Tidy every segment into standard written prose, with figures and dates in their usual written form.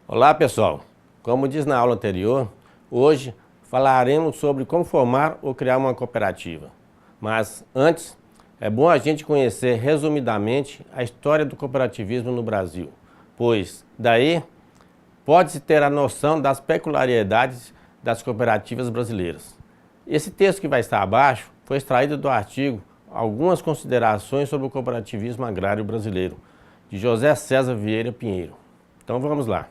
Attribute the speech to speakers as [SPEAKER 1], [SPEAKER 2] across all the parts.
[SPEAKER 1] Olá pessoal, como diz na aula anterior, hoje falaremos sobre como formar ou criar uma cooperativa. Mas antes, é bom a gente conhecer resumidamente a história do cooperativismo no Brasil, pois daí pode-se ter a noção das peculiaridades das cooperativas brasileiras. Esse texto que vai estar abaixo foi extraído do artigo Algumas considerações sobre o cooperativismo agrário brasileiro, de José César Vieira Pinheiro. Então vamos lá.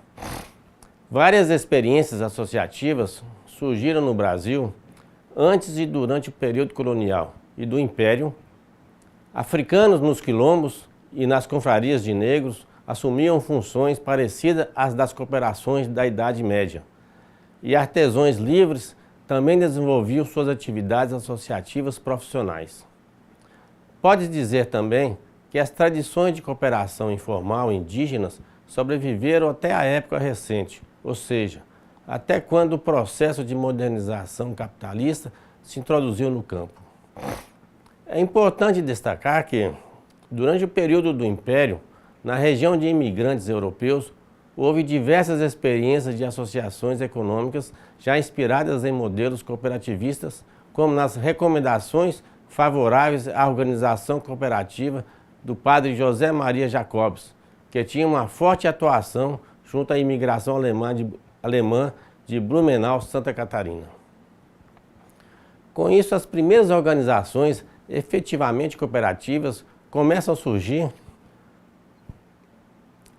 [SPEAKER 1] Várias experiências associativas surgiram no Brasil antes e durante o período colonial e do Império. Africanos nos quilombos e nas confrarias de negros assumiam funções parecidas às das cooperações da Idade Média. E artesãos livres também desenvolviam suas atividades associativas profissionais. Pode dizer também que as tradições de cooperação informal indígenas sobreviveram até a época recente, ou seja, até quando o processo de modernização capitalista se introduziu no campo. É importante destacar que, durante o período do Império, na região de imigrantes europeus, houve diversas experiências de associações econômicas já inspiradas em modelos cooperativistas, como nas recomendações favoráveis à organização cooperativa do padre José Maria Jacobs, que tinha uma forte atuação junto à imigração alemã de Blumenau, Santa Catarina. Com isso, as primeiras organizações efetivamente cooperativas começam a surgir.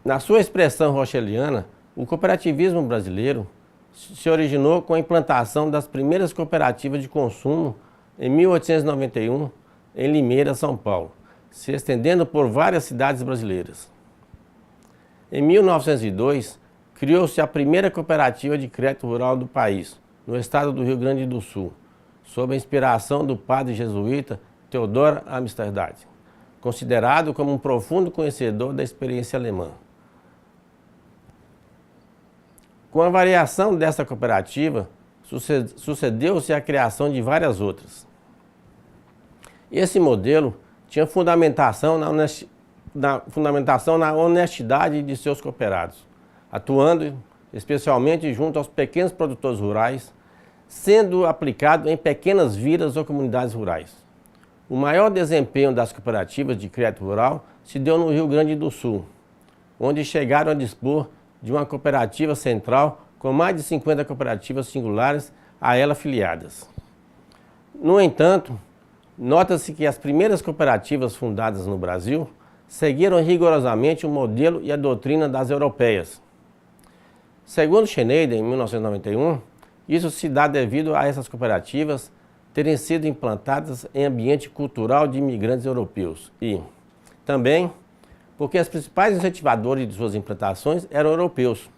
[SPEAKER 1] Na sua expressão rocheliana, o cooperativismo brasileiro se originou com a implantação das primeiras cooperativas de consumo em 1891, em Limeira, São Paulo, se estendendo por várias cidades brasileiras. Em 1902, criou-se a primeira cooperativa de crédito rural do país, no estado do Rio Grande do Sul, sob a inspiração do padre jesuíta Theodor Amsterdam, considerado como um profundo conhecedor da experiência alemã. Com a variação desta cooperativa, sucedeu-se a criação de várias outras. Esse modelo tinha fundamentação na honestidade de seus cooperados, atuando especialmente junto aos pequenos produtores rurais, sendo aplicado em pequenas vilas ou comunidades rurais. O maior desempenho das cooperativas de crédito rural se deu no Rio Grande do Sul, onde chegaram a dispor de uma cooperativa central com mais de 50 cooperativas singulares a ela filiadas. No entanto, nota-se que as primeiras cooperativas fundadas no Brasil seguiram rigorosamente o modelo e a doutrina das europeias. Segundo Schneider, em 1991, isso se dá devido a essas cooperativas terem sido implantadas em ambiente cultural de imigrantes europeus e, também, porque os principais incentivadores de suas implantações eram europeus.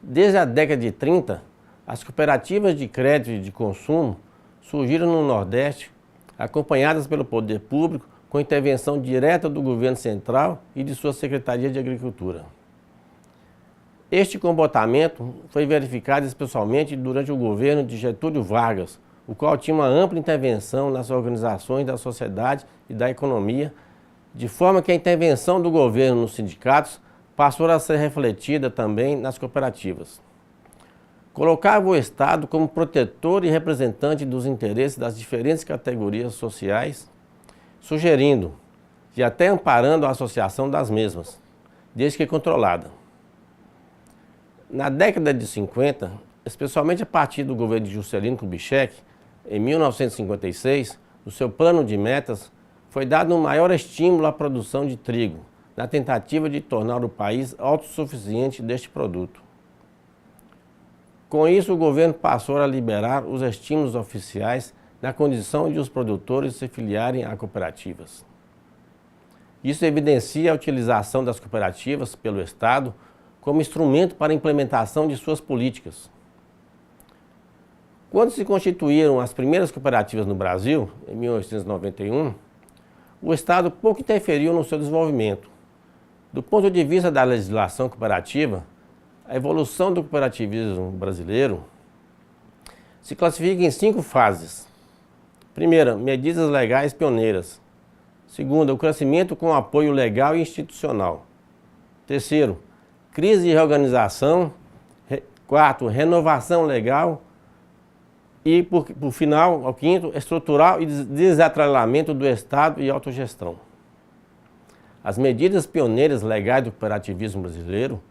[SPEAKER 1] Desde a década de 30, as cooperativas de crédito e de consumo surgiram no Nordeste, acompanhadas pelo poder público, com intervenção direta do governo central e de sua Secretaria de Agricultura. Este comportamento foi verificado especialmente durante o governo de Getúlio Vargas, o qual tinha uma ampla intervenção nas organizações da sociedade e da economia, de forma que a intervenção do governo nos sindicatos passou a ser refletida também nas cooperativas. Colocava o Estado como protetor e representante dos interesses das diferentes categorias sociais, sugerindo e até amparando a associação das mesmas, desde que controlada. Na década de 50, especialmente a partir do governo de Juscelino Kubitschek, em 1956, no seu plano de metas, foi dado um maior estímulo à produção de trigo, na tentativa de tornar o país autossuficiente deste produto. Com isso, o governo passou a liberar os estímulos oficiais na condição de os produtores se filiarem a cooperativas. Isso evidencia a utilização das cooperativas pelo Estado como instrumento para a implementação de suas políticas. Quando se constituíram as primeiras cooperativas no Brasil, em 1891, o Estado pouco interferiu no seu desenvolvimento. Do ponto de vista da legislação cooperativa, a evolução do cooperativismo brasileiro se classifica em 5 fases. Primeira, medidas legais pioneiras. Segunda, o crescimento com apoio legal e institucional. Terceiro, crise de reorganização. 4, renovação legal. E, por final, ao quinto, estrutural e desatrelamento do Estado e autogestão. As medidas pioneiras legais do cooperativismo brasileiro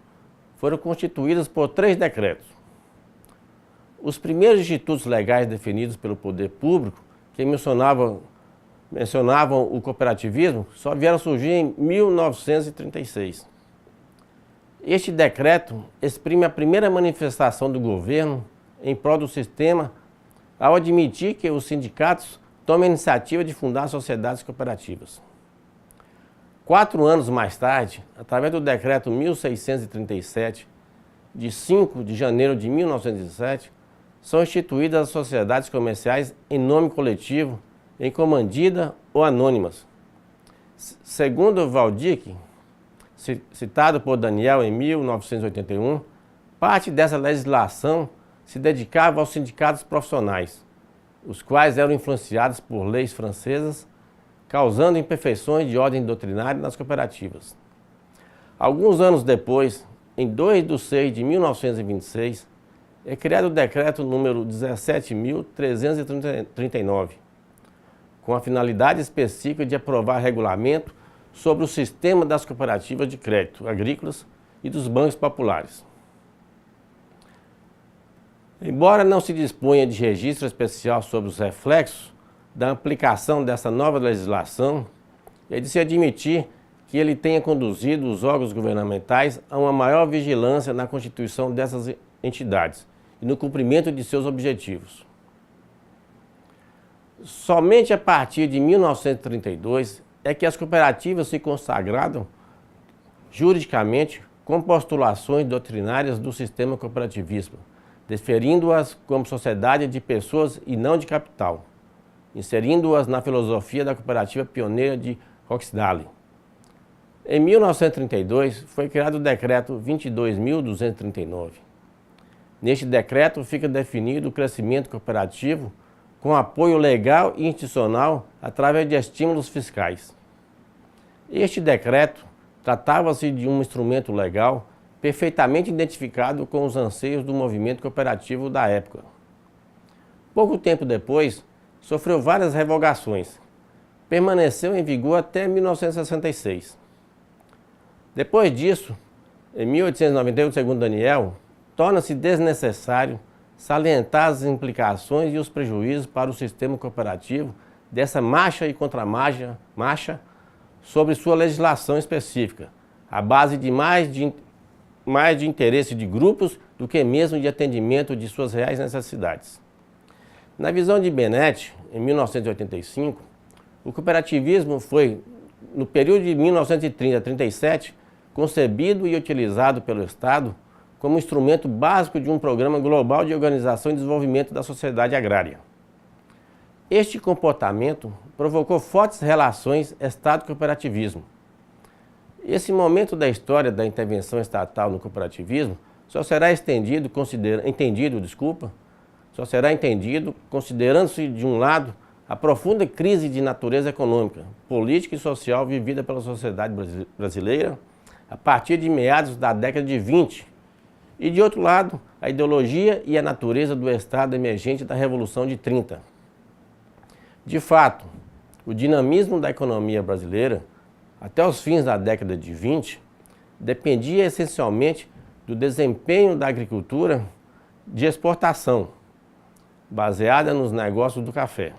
[SPEAKER 1] foram constituídas por 3 decretos. Os primeiros institutos legais definidos pelo poder público, que mencionavam o cooperativismo, só vieram surgir em 1936. Este decreto exprime a primeira manifestação do governo em prol do sistema ao admitir que os sindicatos tomem a iniciativa de fundar sociedades cooperativas. 4 anos mais tarde, através do decreto 1637, de 5 de janeiro de 1907, são instituídas as sociedades comerciais em nome coletivo, em comandida ou anônimas. Segundo Valdic, citado por Daniel em 1981, parte dessa legislação se dedicava aos sindicatos profissionais, os quais eram influenciados por leis francesas, causando imperfeições de ordem doutrinária nas cooperativas. Alguns anos depois, em 2 de 6 de 1926, é criado o decreto número 17.339, com a finalidade específica de aprovar regulamento sobre o sistema das cooperativas de crédito agrícolas e dos bancos populares. Embora não se disponha de registro especial sobre os reflexos da aplicação dessa nova legislação, é de se admitir que ele tenha conduzido os órgãos governamentais a uma maior vigilância na constituição dessas entidades e no cumprimento de seus objetivos. Somente a partir de 1932 é que as cooperativas se consagraram juridicamente com postulações doutrinárias do sistema cooperativista, deferindo-as como sociedade de pessoas e não de capital, inserindo-as na filosofia da cooperativa pioneira de Rochdale. Em 1932, foi criado o decreto 22.239. Neste decreto fica definido o crescimento cooperativo com apoio legal e institucional através de estímulos fiscais. Este decreto tratava-se de um instrumento legal perfeitamente identificado com os anseios do movimento cooperativo da época. Pouco tempo depois, sofreu várias revogações. Permaneceu em vigor até 1966. Depois disso, em 1891, segundo Daniel, torna-se desnecessário salientar as implicações e os prejuízos para o sistema cooperativo dessa marcha e contramarcha sobre sua legislação específica, à base de mais de interesse de grupos do que mesmo de atendimento de suas reais necessidades. Na visão de Bennett, em 1985, o cooperativismo foi, no período de 1930 a 1937, concebido e utilizado pelo Estado como instrumento básico de um programa global de organização e desenvolvimento da sociedade agrária. Este comportamento provocou fortes relações Estado-cooperativismo. Esse momento da história da intervenção estatal no cooperativismo só será entendido considerando-se, de um lado, a profunda crise de natureza econômica, política e social vivida pela sociedade brasileira a partir de meados da década de 20, e, de outro lado, a ideologia e a natureza do Estado emergente da Revolução de 30. De fato, o dinamismo da economia brasileira, até os fins da década de 20, dependia essencialmente do desempenho da agricultura de exportação, baseada nos negócios do café.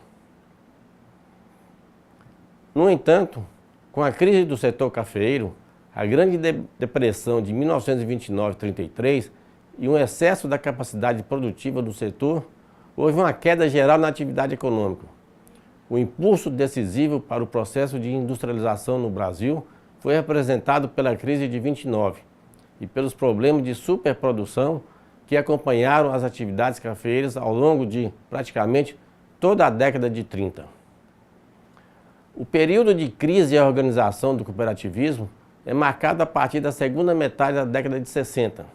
[SPEAKER 1] No entanto, com a crise do setor cafeeiro, a Grande Depressão de 1929-33 e um excesso da capacidade produtiva do setor, houve uma queda geral na atividade econômica. O impulso decisivo para o processo de industrialização no Brasil foi representado pela crise de 29 e pelos problemas de superprodução que acompanharam as atividades cafeeiras ao longo de praticamente toda a década de 30. O período de crise e organização do cooperativismo é marcado a partir da segunda metade da década de 60.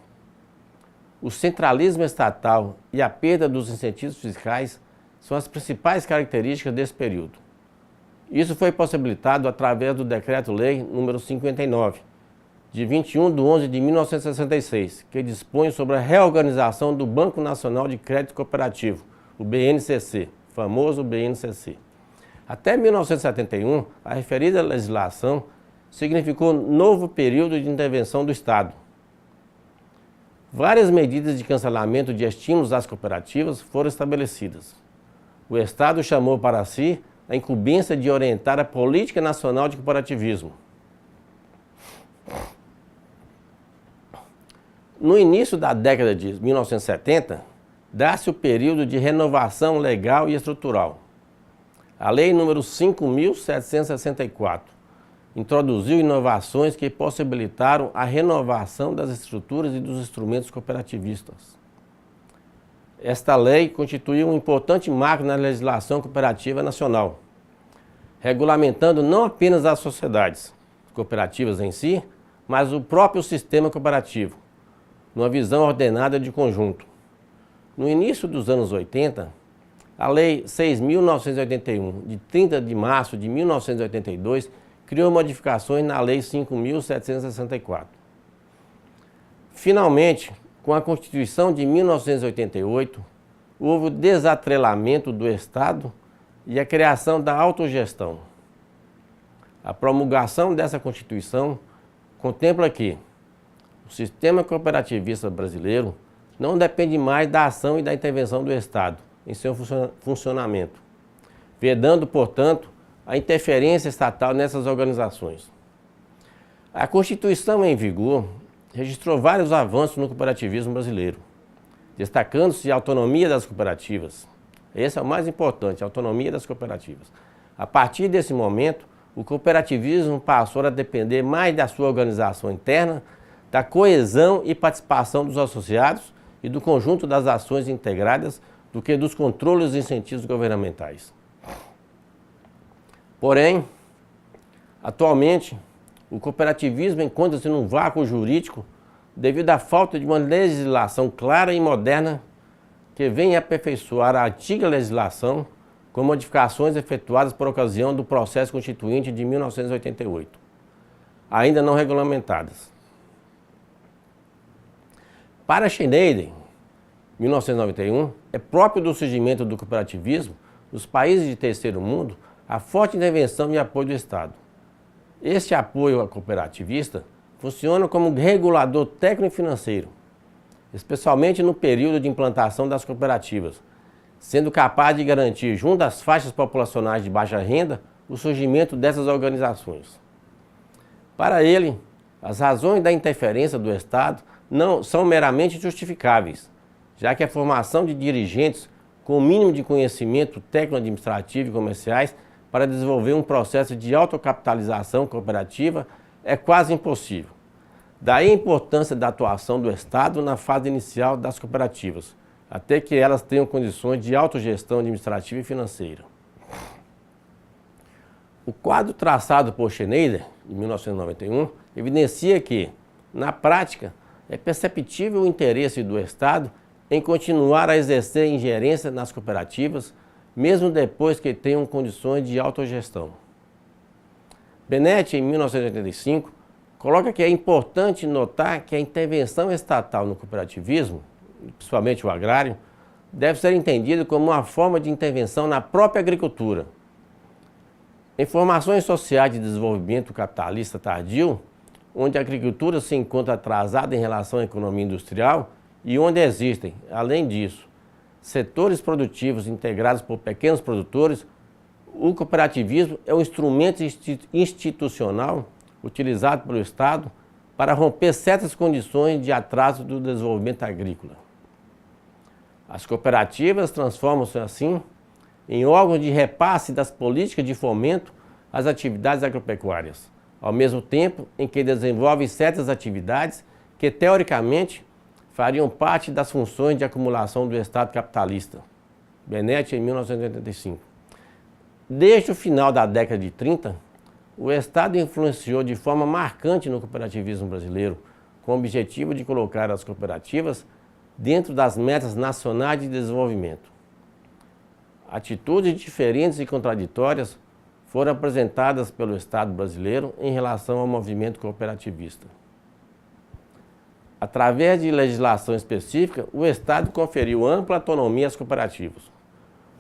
[SPEAKER 1] O centralismo estatal e a perda dos incentivos fiscais são as principais características desse período. Isso foi possibilitado através do Decreto-Lei nº 59, de 21 de 11 de 1966, que dispõe sobre a reorganização do Banco Nacional de Crédito Cooperativo, o BNCC, famoso BNCC. Até 1971, a referida legislação significou novo período de intervenção do Estado. Várias medidas de cancelamento de estímulos às cooperativas foram estabelecidas. O Estado chamou para si a incumbência de orientar a política nacional de cooperativismo. No início da década de 1970, dá-se o período de renovação legal e estrutural. A Lei nº 5.764 introduziu inovações que possibilitaram a renovação das estruturas e dos instrumentos cooperativistas. Esta lei constituiu um importante marco na legislação cooperativa nacional, regulamentando não apenas as sociedades cooperativas em si, mas o próprio sistema cooperativo, numa visão ordenada de conjunto. No início dos anos 80, a Lei 6.981, de 30 de março de 1982, criou modificações na Lei 5.764. Finalmente, com a Constituição de 1988, houve o desatrelamento do Estado e a criação da autogestão. A promulgação dessa Constituição contempla que o sistema cooperativista brasileiro não depende mais da ação e da intervenção do Estado em seu funcionamento, vedando, portanto, a interferência estatal nessas organizações. A Constituição em vigor registrou vários avanços no cooperativismo brasileiro, destacando-se a autonomia das cooperativas. Esse é o mais importante, a autonomia das cooperativas. A partir desse momento, o cooperativismo passou a depender mais da sua organização interna, da coesão e participação dos associados e do conjunto das ações integradas do que dos controles e incentivos governamentais. Porém, atualmente, o cooperativismo encontra-se num vácuo jurídico devido à falta de uma legislação clara e moderna que venha aperfeiçoar a antiga legislação com modificações efetuadas por ocasião do processo constituinte de 1988, ainda não regulamentadas. Para Schneider, 1991, é próprio do surgimento do cooperativismo nos países de terceiro mundo a forte intervenção e apoio do Estado. Este apoio cooperativista funciona como regulador técnico e financeiro, especialmente no período de implantação das cooperativas, sendo capaz de garantir, junto às faixas populacionais de baixa renda, o surgimento dessas organizações. Para ele, as razões da interferência do Estado não são meramente justificáveis, já que a formação de dirigentes com o mínimo de conhecimento técnico-administrativo e comerciais para desenvolver um processo de autocapitalização cooperativa é quase impossível. Daí a importância da atuação do Estado na fase inicial das cooperativas, até que elas tenham condições de autogestão administrativa e financeira. O quadro traçado por Schneider, em 1991, evidencia que, na prática, é perceptível o interesse do Estado em continuar a exercer ingerência nas cooperativas, mesmo depois que tenham condições de autogestão. Benetti, em 1985, coloca que é importante notar que a intervenção estatal no cooperativismo, principalmente o agrário, deve ser entendida como uma forma de intervenção na própria agricultura. Em formações sociais de desenvolvimento capitalista tardio, onde a agricultura se encontra atrasada em relação à economia industrial e onde existem, além disso, setores produtivos integrados por pequenos produtores, o cooperativismo é um instrumento institucional utilizado pelo Estado para romper certas condições de atraso do desenvolvimento agrícola. As cooperativas transformam-se assim em órgãos de repasse das políticas de fomento às atividades agropecuárias, ao mesmo tempo em que desenvolvem certas atividades que, teoricamente, fariam parte das funções de acumulação do Estado capitalista. Benetti, em 1985. Desde o final da década de 30, o Estado influenciou de forma marcante no cooperativismo brasileiro, com o objetivo de colocar as cooperativas dentro das metas nacionais de desenvolvimento. Atitudes diferentes e contraditórias foram apresentadas pelo Estado brasileiro em relação ao movimento cooperativista. Através de legislação específica, o Estado conferiu ampla autonomia às cooperativas.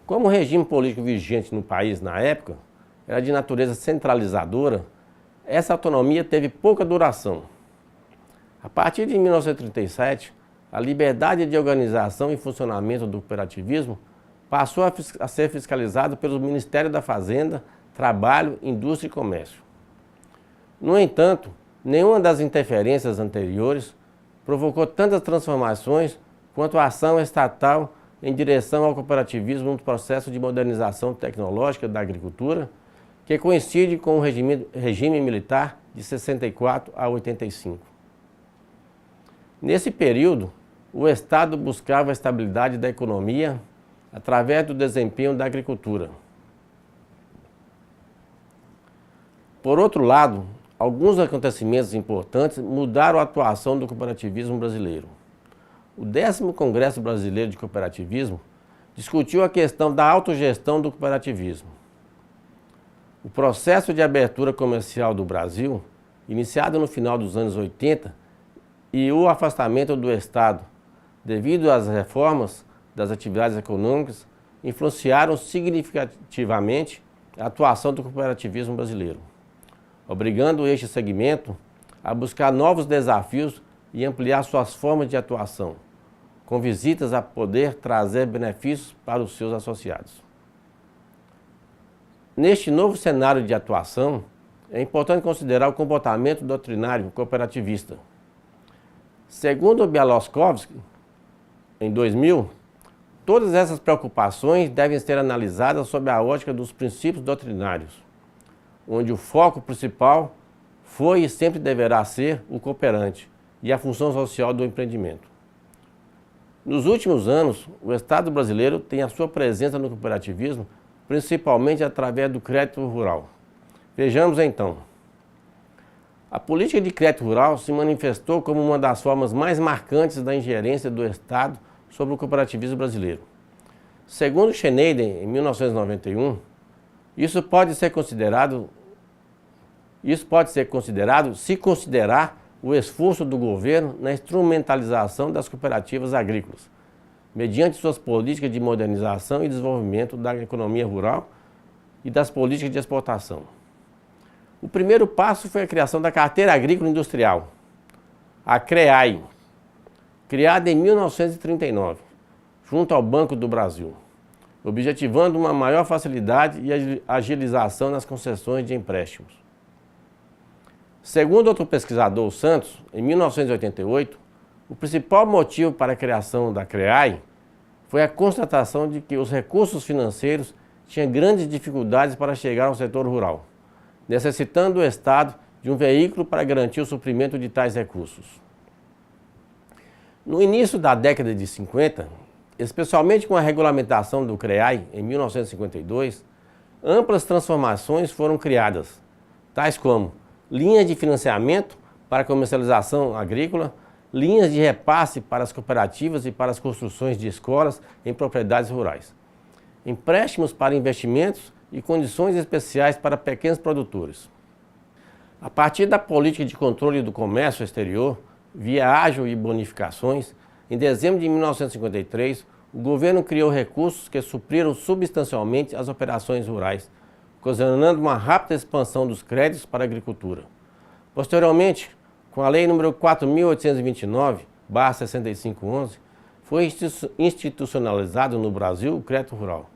[SPEAKER 1] Como o regime político vigente no país na época era de natureza centralizadora, essa autonomia teve pouca duração. A partir de 1937, a liberdade de organização e funcionamento do cooperativismo passou a ser fiscalizado pelo Ministério da Fazenda, Trabalho, Indústria e Comércio. No entanto, nenhuma das interferências anteriores provocou tantas transformações quanto a ação estatal em direção ao cooperativismo no processo de modernização tecnológica da agricultura, que coincide com o regime militar de 64 a 85. Nesse período, o Estado buscava a estabilidade da economia através do desempenho da agricultura. Por outro lado, alguns acontecimentos importantes mudaram a atuação do cooperativismo brasileiro. O 10º Congresso Brasileiro de Cooperativismo discutiu a questão da autogestão do cooperativismo. O processo de abertura comercial do Brasil, iniciado no final dos anos 80, e o afastamento do Estado, devido às reformas das atividades econômicas, influenciaram significativamente a atuação do cooperativismo brasileiro, obrigando este segmento a buscar novos desafios e ampliar suas formas de atuação, com visitas a poder trazer benefícios para os seus associados. Neste novo cenário de atuação, é importante considerar o comportamento doutrinário cooperativista. Segundo Bialoskovski, em 2000, todas essas preocupações devem ser analisadas sob a ótica dos princípios doutrinários, onde o foco principal foi e sempre deverá ser o cooperante e a função social do empreendimento. Nos últimos anos, o Estado brasileiro tem a sua presença no cooperativismo principalmente através do crédito rural. Vejamos então. A política de crédito rural se manifestou como uma das formas mais marcantes da ingerência do Estado sobre o cooperativismo brasileiro. Segundo Schneider, em 1991, isso pode ser considerado se considerar o esforço do governo na instrumentalização das cooperativas agrícolas, mediante suas políticas de modernização e desenvolvimento da economia rural e das políticas de exportação. O primeiro passo foi a criação da Carteira Agrícola Industrial, a CREAI, criada em 1939, junto ao Banco do Brasil, objetivando uma maior facilidade e agilização nas concessões de empréstimos. Segundo outro pesquisador, Santos, em 1988, o principal motivo para a criação da CREAI foi a constatação de que os recursos financeiros tinham grandes dificuldades para chegar ao setor rural, necessitando o Estado de um veículo para garantir o suprimento de tais recursos. No início da década de 50, especialmente com a regulamentação do CREAI em 1952, amplas transformações foram criadas, tais como linhas de financiamento para a comercialização agrícola, linhas de repasse para as cooperativas e para as construções de escolas em propriedades rurais, empréstimos para investimentos e condições especiais para pequenos produtores. A partir da política de controle do comércio exterior, via ágio e bonificações, em dezembro de 1953, o governo criou recursos que supriram substancialmente as operações rurais, ocasionando uma rápida expansão dos créditos para a agricultura. Posteriormente, com a Lei nº 4.829/6511, foi institucionalizado no Brasil o crédito rural,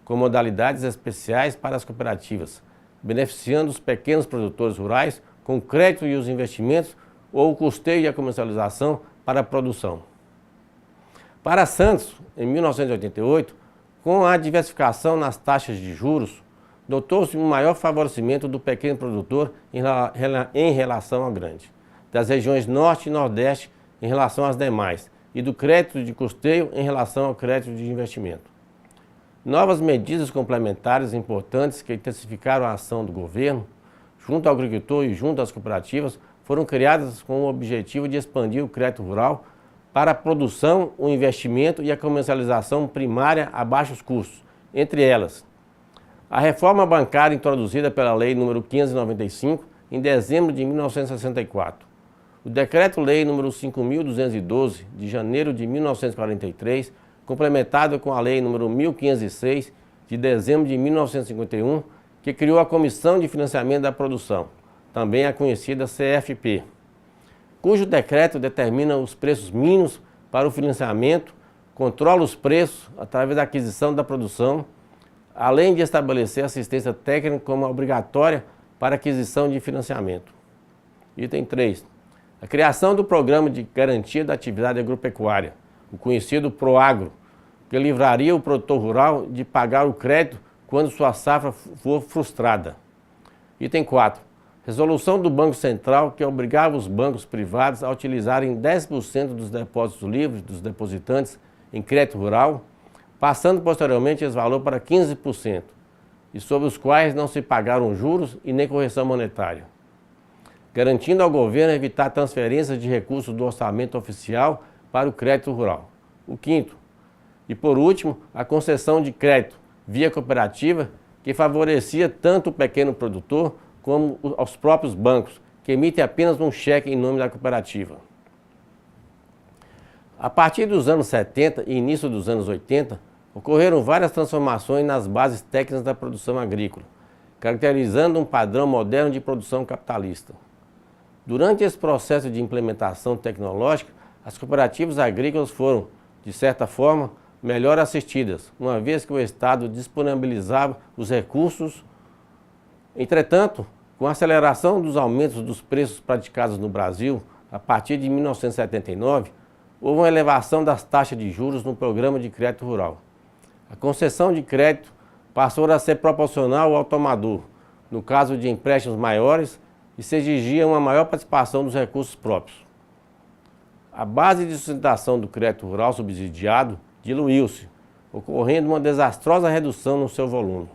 [SPEAKER 1] com modalidades especiais para as cooperativas, beneficiando os pequenos produtores rurais com o crédito e os investimentos ou o custeio e a comercialização para a produção. Para Santos, em 1988, com a diversificação nas taxas de juros, notou-se um maior favorecimento do pequeno produtor em relação ao grande, das regiões Norte e Nordeste em relação às demais e do crédito de custeio em relação ao crédito de investimento. Novas medidas complementares importantes que intensificaram a ação do governo, junto ao agricultor e junto às cooperativas, foram criadas com o objetivo de expandir o crédito rural para a produção, o investimento e a comercialização primária a baixos custos, entre elas a reforma bancária introduzida pela Lei nº 595 em dezembro de 1964, o Decreto-Lei nº 5.212, de janeiro de 1943, complementado com a Lei nº 1.506, de dezembro de 1951, que criou a Comissão de Financiamento da Produção, também a conhecida CFP, cujo decreto determina os preços mínimos para o financiamento, controla os preços através da aquisição da produção, além de estabelecer assistência técnica como obrigatória para aquisição de financiamento. Item 3. A criação do Programa de Garantia da Atividade Agropecuária, o conhecido PROAGRO, que livraria o produtor rural de pagar o crédito quando sua safra for frustrada. Item 4. Resolução do Banco Central que obrigava os bancos privados a utilizarem 10% dos depósitos livres dos depositantes em crédito rural, passando posteriormente esse valor para 15%, e sobre os quais não se pagaram juros e nem correção monetária, garantindo ao governo evitar transferências de recursos do orçamento oficial para o crédito rural. O quinto, e por último, a concessão de crédito via cooperativa que favorecia tanto o pequeno produtor como aos próprios bancos, que emitem apenas um cheque em nome da cooperativa. A partir dos anos 70 e início dos anos 80, ocorreram várias transformações nas bases técnicas da produção agrícola, caracterizando um padrão moderno de produção capitalista. Durante esse processo de implementação tecnológica, as cooperativas agrícolas foram, de certa forma, melhor assistidas, uma vez que o Estado disponibilizava os recursos. Entretanto, com a aceleração dos aumentos dos preços praticados no Brasil, a partir de 1979, houve uma elevação das taxas de juros no programa de crédito rural. A concessão de crédito passou a ser proporcional ao tomador, no caso de empréstimos maiores, e se exigia uma maior participação dos recursos próprios. A base de sustentação do crédito rural subsidiado diluiu-se, ocorrendo uma desastrosa redução no seu volume.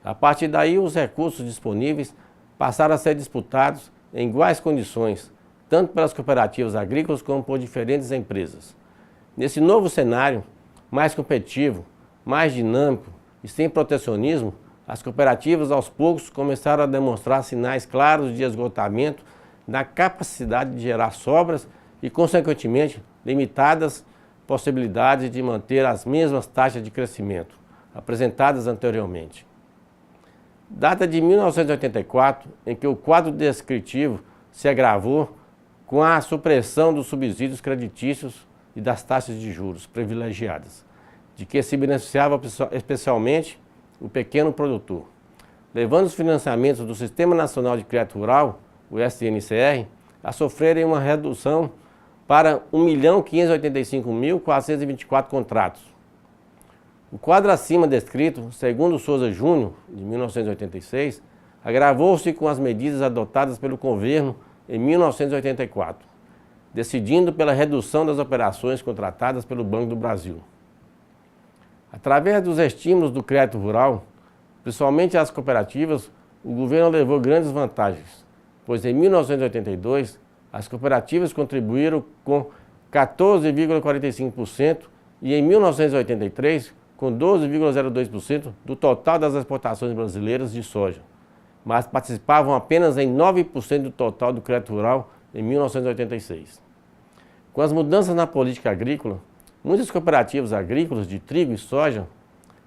[SPEAKER 1] A partir daí, os recursos disponíveis passaram a ser disputados em iguais condições, tanto pelas cooperativas agrícolas como por diferentes empresas. Nesse novo cenário, mais competitivo, mais dinâmico e sem protecionismo, as cooperativas aos poucos começaram a demonstrar sinais claros de esgotamento na capacidade de gerar sobras e, consequentemente, limitadas possibilidades de manter as mesmas taxas de crescimento apresentadas anteriormente. Data de 1984, em que o quadro descritivo se agravou com a supressão dos subsídios creditícios e das taxas de juros privilegiadas, de que se beneficiava especialmente o pequeno produtor, levando os financiamentos do Sistema Nacional de Crédito Rural, o SNCR, a sofrerem uma redução para 1.585.424 contratos. O quadro acima descrito, segundo Souza Júnior, de 1986, agravou-se com as medidas adotadas pelo governo em 1984, decidindo pela redução das operações contratadas pelo Banco do Brasil. Através dos estímulos do crédito rural, principalmente às cooperativas, o governo levou grandes vantagens, pois em 1982 as cooperativas contribuíram com 14,45% e em 1983 com 12,02% do total das exportações brasileiras de soja, mas participavam apenas em 9% do total do crédito rural em 1986. Com as mudanças na política agrícola, muitas cooperativas agrícolas de trigo e soja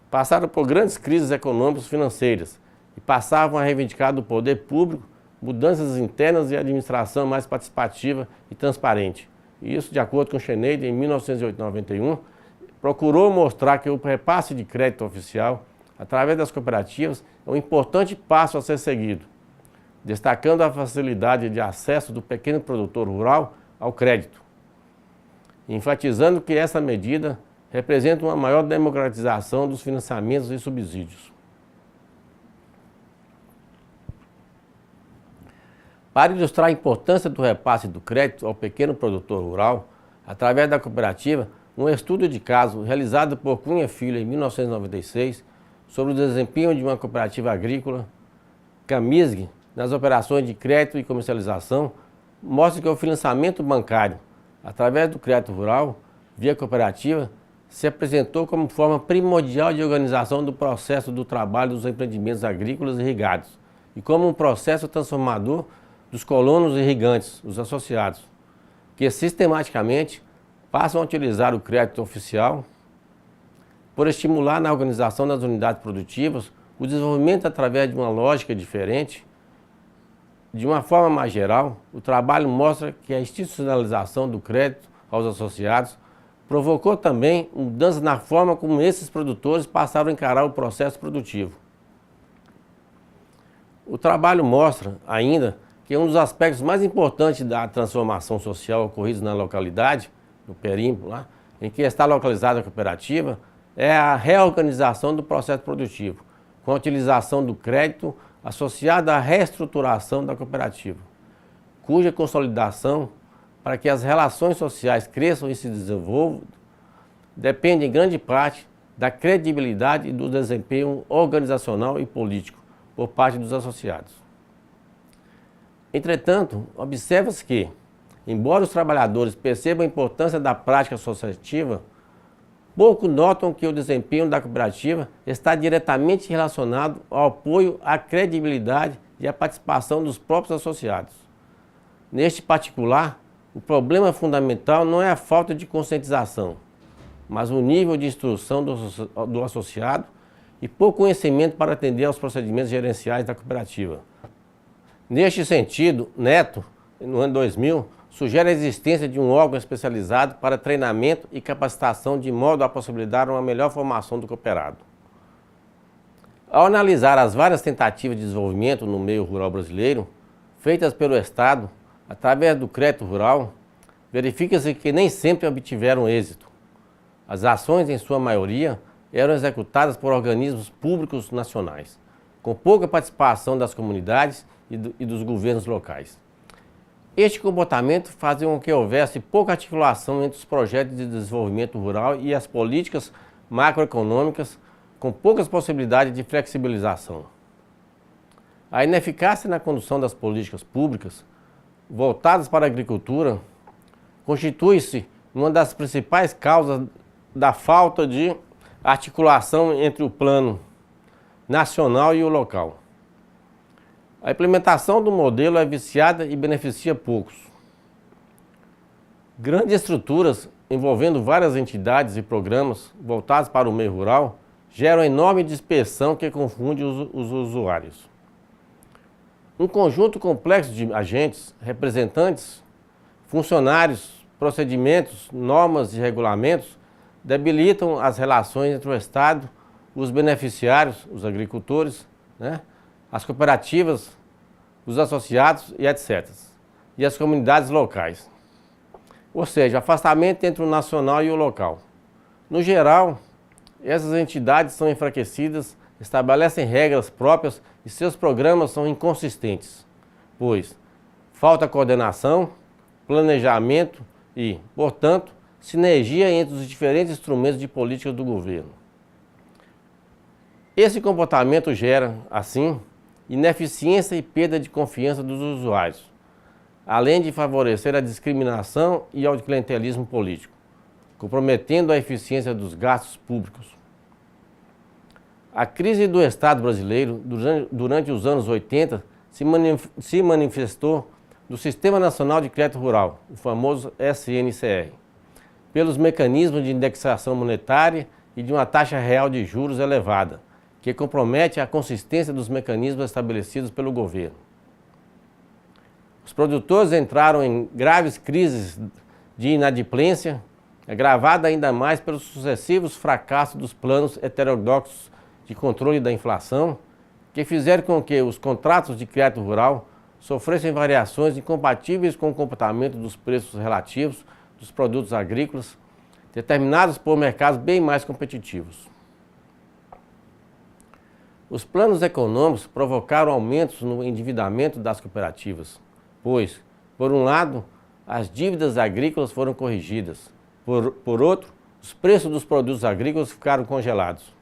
[SPEAKER 1] passaram por grandes crises econômicas e financeiras e passavam a reivindicar do poder público mudanças internas e administração mais participativa e transparente. E isso, de acordo com Schneider, em 1991, procurou mostrar que o repasse de crédito oficial, através das cooperativas, é um importante passo a ser seguido, destacando a facilidade de acesso do pequeno produtor rural ao crédito, enfatizando que essa medida representa uma maior democratização dos financiamentos e subsídios. Para ilustrar a importância do repasse do crédito ao pequeno produtor rural, através da cooperativa, um estudo de caso realizado por Cunha Filho em 1996 sobre o desempenho de uma cooperativa agrícola, Camisg, nas operações de crédito e comercialização, mostra que o financiamento bancário, através do crédito rural, via cooperativa, se apresentou como forma primordial de organização do processo do trabalho dos empreendimentos agrícolas irrigados e como um processo transformador dos colonos irrigantes, os associados, que sistematicamente passam a utilizar o crédito oficial por estimular na organização das unidades produtivas o desenvolvimento através de uma lógica diferente. De uma forma mais geral, o trabalho mostra que a institucionalização do crédito aos associados provocou também mudanças na forma como esses produtores passaram a encarar o processo produtivo. O trabalho mostra ainda que um dos aspectos mais importantes da transformação social ocorrida na localidade, no perímetro lá, em que está localizada a cooperativa, é a reorganização do processo produtivo, com a utilização do crédito associada à reestruturação da cooperativa, cuja consolidação para que as relações sociais cresçam e se desenvolvam depende em grande parte da credibilidade e do desempenho organizacional e político por parte dos associados. Entretanto, observa-se que, embora os trabalhadores percebam a importância da prática associativa, pouco notam que o desempenho da cooperativa está diretamente relacionado ao apoio à credibilidade e à participação dos próprios associados. Neste particular, o problema fundamental não é a falta de conscientização, mas o nível de instrução do associado e pouco conhecimento para atender aos procedimentos gerenciais da cooperativa. Neste sentido, Neto, no ano 2000, sugere a existência de um órgão especializado para treinamento e capacitação de modo a possibilitar uma melhor formação do cooperado. Ao analisar as várias tentativas de desenvolvimento no meio rural brasileiro, feitas pelo Estado através do crédito rural, verifica-se que nem sempre obtiveram êxito. As ações, em sua maioria, eram executadas por organismos públicos nacionais, com pouca participação das comunidades e dos governos locais. Este comportamento fazia com que houvesse pouca articulação entre os projetos de desenvolvimento rural e as políticas macroeconômicas, com poucas possibilidades de flexibilização. A ineficácia na condução das políticas públicas voltadas para a agricultura constitui-se uma das principais causas da falta de articulação entre o plano nacional e o local. A implementação do modelo é viciada e beneficia poucos. Grandes estruturas envolvendo várias entidades e programas voltados para o meio rural geram enorme dispersão que confunde os usuários. Um conjunto complexo de agentes, representantes, funcionários, procedimentos, normas e regulamentos debilitam as relações entre o Estado, os beneficiários, os agricultores, as cooperativas, os associados e etc. E as comunidades locais. Ou seja, afastamento entre o nacional e o local. No geral, essas entidades são enfraquecidas, estabelecem regras próprias e seus programas são inconsistentes, pois falta coordenação, planejamento e, portanto, sinergia entre os diferentes instrumentos de política do governo. Esse comportamento gera, assim, ineficiência e perda de confiança dos usuários, além de favorecer a discriminação e ao clientelismo político, comprometendo a eficiência dos gastos públicos. A crise do Estado brasileiro, durante os anos 80, se manifestou no Sistema Nacional de Crédito Rural, o famoso SNCR, pelos mecanismos de indexação monetária e de uma taxa real de juros elevada, que compromete a consistência dos mecanismos estabelecidos pelo governo. Os produtores entraram em graves crises de inadimplência, agravada ainda mais pelos sucessivos fracassos dos planos heterodoxos de controle da inflação, que fizeram com que os contratos de crédito rural sofressem variações incompatíveis com o comportamento dos preços relativos dos produtos agrícolas, determinados por mercados bem mais competitivos. Os planos econômicos provocaram aumentos no endividamento das cooperativas, pois, por um lado, as dívidas agrícolas foram corrigidas, por outro, os preços dos produtos agrícolas ficaram congelados.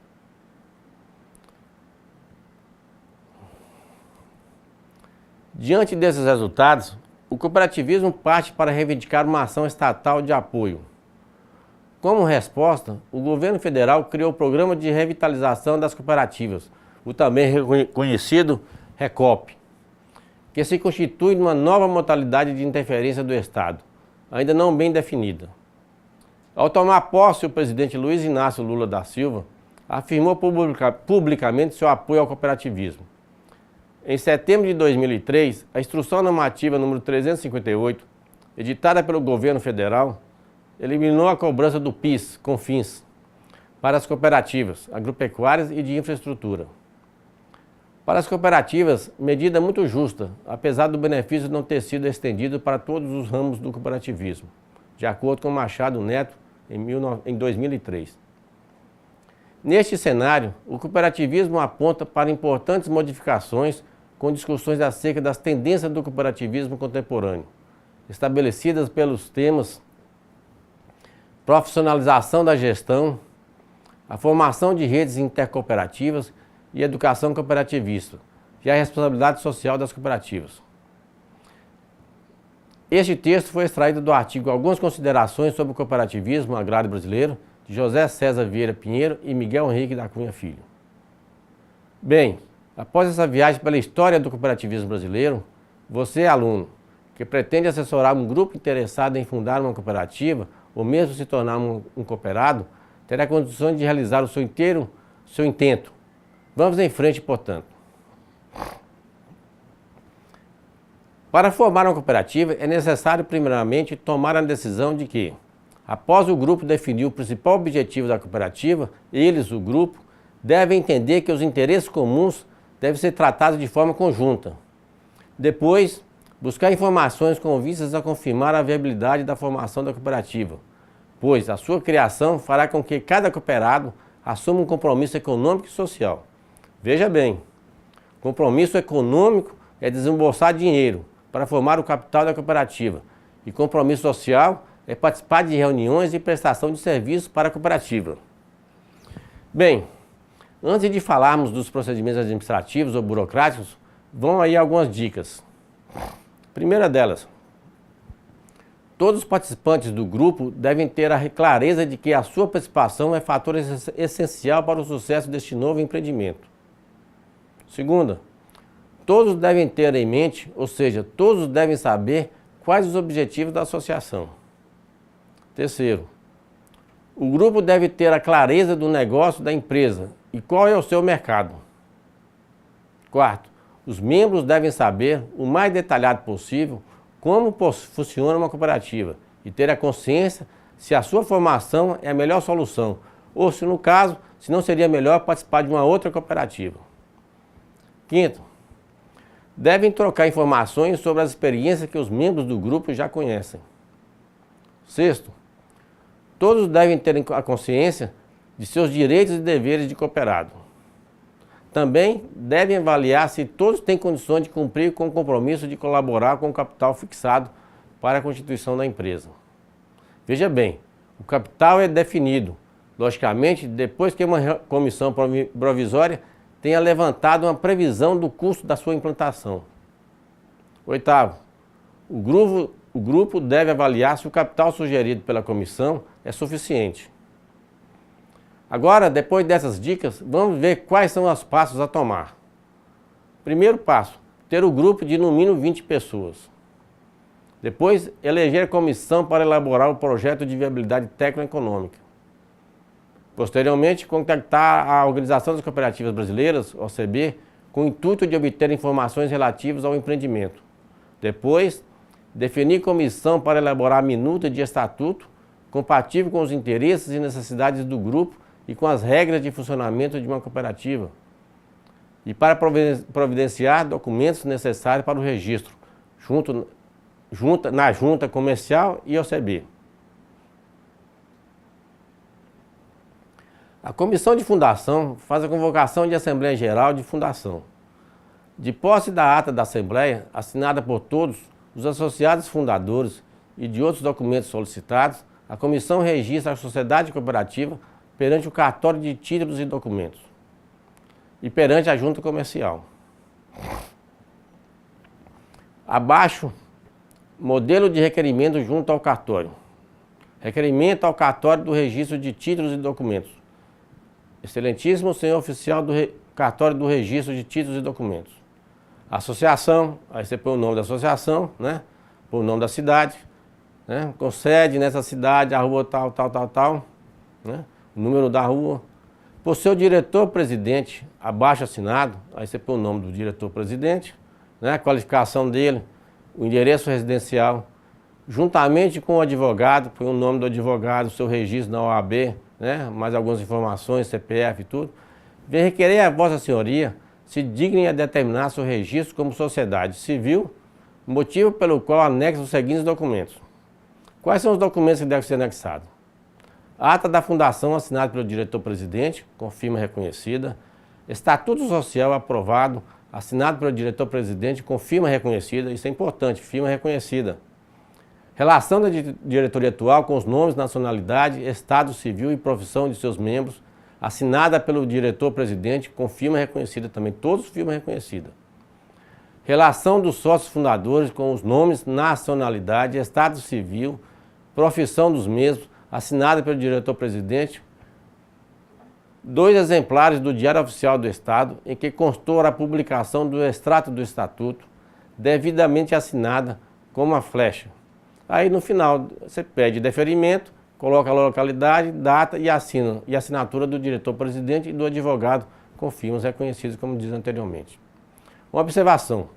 [SPEAKER 1] Diante desses resultados, o cooperativismo parte para reivindicar uma ação estatal de apoio. Como resposta, o governo federal criou o Programa de Revitalização das Cooperativas, o também conhecido RECOP, que se constitui numa nova modalidade de interferência do Estado, ainda não bem definida. Ao tomar posse, o presidente Luiz Inácio Lula da Silva afirmou publicamente seu apoio ao cooperativismo. Em setembro de 2003, a Instrução Normativa número 358, editada pelo governo federal, eliminou a cobrança do PIS, CONFINS, para as cooperativas agropecuárias e de infraestrutura. Para as cooperativas, medida muito justa, apesar do benefício não ter sido estendido para todos os ramos do cooperativismo, de acordo com Machado Neto, em 2003. Neste cenário, o cooperativismo aponta para importantes modificações com discussões acerca das tendências do cooperativismo contemporâneo, estabelecidas pelos temas profissionalização da gestão, a formação de redes intercooperativas e educação cooperativista, e a responsabilidade social das cooperativas. Este texto foi extraído do artigo Algumas Considerações sobre o Cooperativismo Agrário Brasileiro, de José César Vieira Pinheiro e Miguel Henrique da Cunha Filho. Bem, após essa viagem pela história do cooperativismo brasileiro, você, aluno, que pretende assessorar um grupo interessado em fundar uma cooperativa ou mesmo se tornar um cooperado, terá condições de realizar o seu intento. Vamos em frente, portanto. Para formar uma cooperativa, é necessário, primeiramente, tomar a decisão de que, após o grupo definir o principal objetivo da cooperativa, eles, o grupo, devem entender que os interesses comuns devem ser tratados de forma conjunta. Depois, buscar informações com vistas a confirmar a viabilidade da formação da cooperativa, pois a sua criação fará com que cada cooperado assuma um compromisso econômico e social. Veja bem, compromisso econômico é desembolsar dinheiro para formar o capital da cooperativa e compromisso social é participar de reuniões e prestação de serviços para a cooperativa. Bem, antes de falarmos dos procedimentos administrativos ou burocráticos, vão aí algumas dicas. Primeira delas, todos os participantes do grupo devem ter a clareza de que a sua participação é fator essencial para o sucesso deste novo empreendimento. Segunda, todos devem ter em mente, ou seja, todos devem saber quais os objetivos da associação. Terceiro, o grupo deve ter a clareza do negócio da empresa e qual é o seu mercado. Quarto, os membros devem saber, o mais detalhado possível, como funciona uma cooperativa e ter a consciência se a sua formação é a melhor solução ou se, no caso, se não seria melhor participar de uma outra cooperativa. Quinto, devem trocar informações sobre as experiências que os membros do grupo já conhecem. Sexto, todos devem ter a consciência de seus direitos e deveres de cooperado. Também devem avaliar se todos têm condições de cumprir com o compromisso de colaborar com o capital fixado para a constituição da empresa. Veja bem, o capital é definido, logicamente, depois que uma comissão provisória tenha levantado uma previsão do custo da sua implantação. Oitavo, o grupo deve avaliar se o capital sugerido pela comissão é suficiente. Agora, depois dessas dicas, vamos ver quais são os passos a tomar. Primeiro passo, ter o grupo de no mínimo 20 pessoas. Depois, eleger a comissão para elaborar o projeto de viabilidade técnico-econômica. Posteriormente, contactar a Organização das Cooperativas Brasileiras, OCB, com o intuito de obter informações relativas ao empreendimento. Depois, definir comissão para elaborar a minuta de estatuto, compatível com os interesses e necessidades do grupo e com as regras de funcionamento de uma cooperativa. E para providenciar documentos necessários para o registro, na Junta Comercial e OCB. A Comissão de Fundação faz a convocação de Assembleia Geral de Fundação. De posse da ata da Assembleia, assinada por todos os associados fundadores e de outros documentos solicitados, a Comissão registra a sociedade cooperativa perante o cartório de títulos e documentos e perante a Junta Comercial. Abaixo, modelo de requerimento junto ao cartório. Requerimento ao cartório do registro de títulos e documentos. Excelentíssimo senhor oficial do cartório do registro de títulos e documentos. Associação, aí você põe o nome da associação, né? Põe o nome da cidade, né? Com sede nessa cidade, a rua tal, tal, tal, tal, né? O número da rua. Por seu diretor-presidente, abaixo assinado, aí você põe o nome do diretor-presidente, né? A qualificação dele, o endereço residencial, juntamente com o advogado, põe o nome do advogado, o seu registro na OAB, né? Mais algumas informações, CPF e tudo. Vem requerer a Vossa Senhoria se dignem a determinar seu registro como sociedade civil, motivo pelo qual anexa os seguintes documentos. Quais são os documentos que devem ser anexados? Ata da fundação assinada pelo diretor-presidente, com firma reconhecida. Estatuto social aprovado, assinado pelo diretor-presidente, com firma reconhecida. Isso é importante, firma reconhecida. Relação da diretoria atual com os nomes, nacionalidade, estado civil e profissão de seus membros, assinada pelo diretor-presidente, com firma reconhecida também, todos firma reconhecida. Relação dos sócios fundadores com os nomes, nacionalidade, estado civil, profissão dos mesmos, assinada pelo diretor-presidente. 2 exemplares do Diário Oficial do Estado, em que constou a publicação do extrato do Estatuto, devidamente assinada com uma flecha. Aí no final você pede deferimento, coloca a localidade, data e assina, e assinatura do diretor-presidente e do advogado com firmas reconhecidas, como diz anteriormente. Uma observação: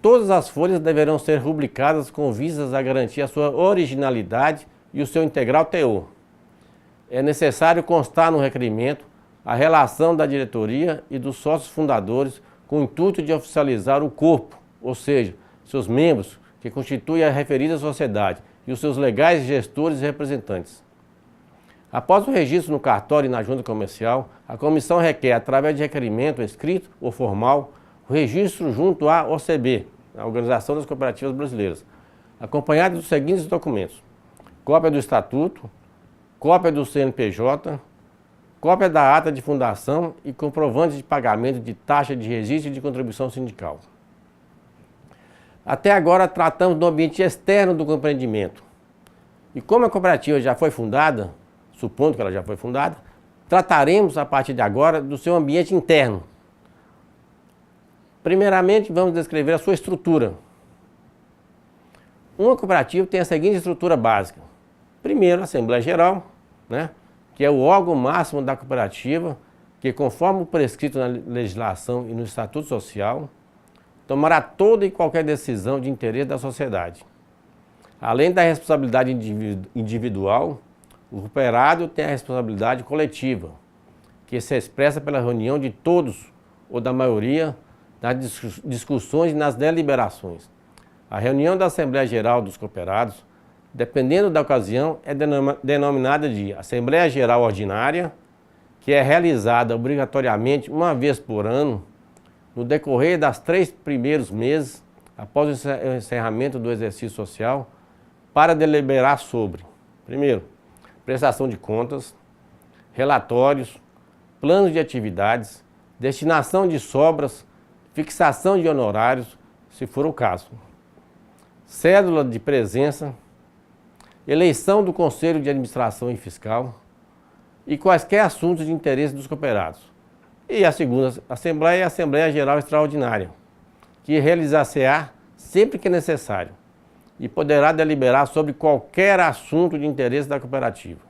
[SPEAKER 1] todas as folhas deverão ser rubricadas com vistas a garantir a sua originalidade e o seu integral teor. É necessário constar no requerimento a relação da diretoria e dos sócios fundadores com o intuito de oficializar o corpo, ou seja, seus membros, que constituem a referida sociedade, e os seus legais gestores e representantes. Após o registro no cartório e na junta comercial, a comissão requer, através de requerimento escrito ou formal, o registro junto à OCB, a Organização das Cooperativas Brasileiras, acompanhado dos seguintes documentos: cópia do Estatuto, cópia do CNPJ, cópia da ata de fundação e comprovante de pagamento de taxa de registro e de contribuição sindical. Até agora tratamos do ambiente externo do empreendimento. E como a cooperativa já foi fundada, supondo que ela já foi fundada, trataremos a partir de agora do seu ambiente interno. Primeiramente, vamos descrever a sua estrutura. Uma cooperativa tem a seguinte estrutura básica. Primeiro, a Assembleia Geral, né, que é o órgão máximo da cooperativa, que, conforme o prescrito na legislação e no Estatuto Social, tomará toda e qualquer decisão de interesse da sociedade. Além da responsabilidade individual, o cooperado tem a responsabilidade coletiva, que se expressa pela reunião de todos ou da maioria nas discussões e nas deliberações. A reunião da Assembleia Geral dos Cooperados, dependendo da ocasião, é denominada de Assembleia Geral Ordinária, que é realizada obrigatoriamente uma vez por ano, no decorrer das 3 primeiros meses após o encerramento do exercício social, para deliberar sobre, primeiro, prestação de contas, relatórios, planos de atividades, destinação de sobras, fixação de honorários, se for o caso, cédula de presença, eleição do Conselho de Administração e Fiscal e quaisquer assuntos de interesse dos cooperados. E a segunda Assembleia é a Assembleia Geral Extraordinária, que realizar-se-á sempre que necessário e poderá deliberar sobre qualquer assunto de interesse da cooperativa.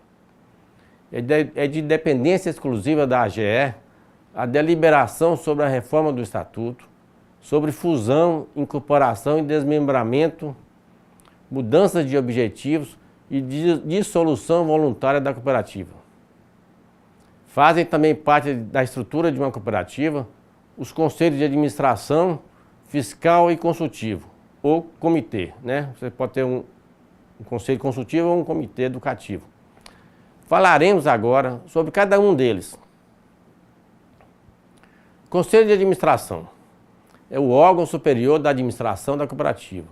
[SPEAKER 1] É de dependência exclusiva da AGE a deliberação sobre a reforma do Estatuto, sobre fusão, incorporação e desmembramento, mudanças de objetivos e dissolução voluntária da cooperativa. Fazem também parte da estrutura de uma cooperativa os conselhos de administração, fiscal e consultivo, ou comitê, né? Você pode ter um conselho consultivo ou um comitê educativo. Falaremos agora sobre cada um deles. Conselho de Administração é o órgão superior da administração da cooperativa.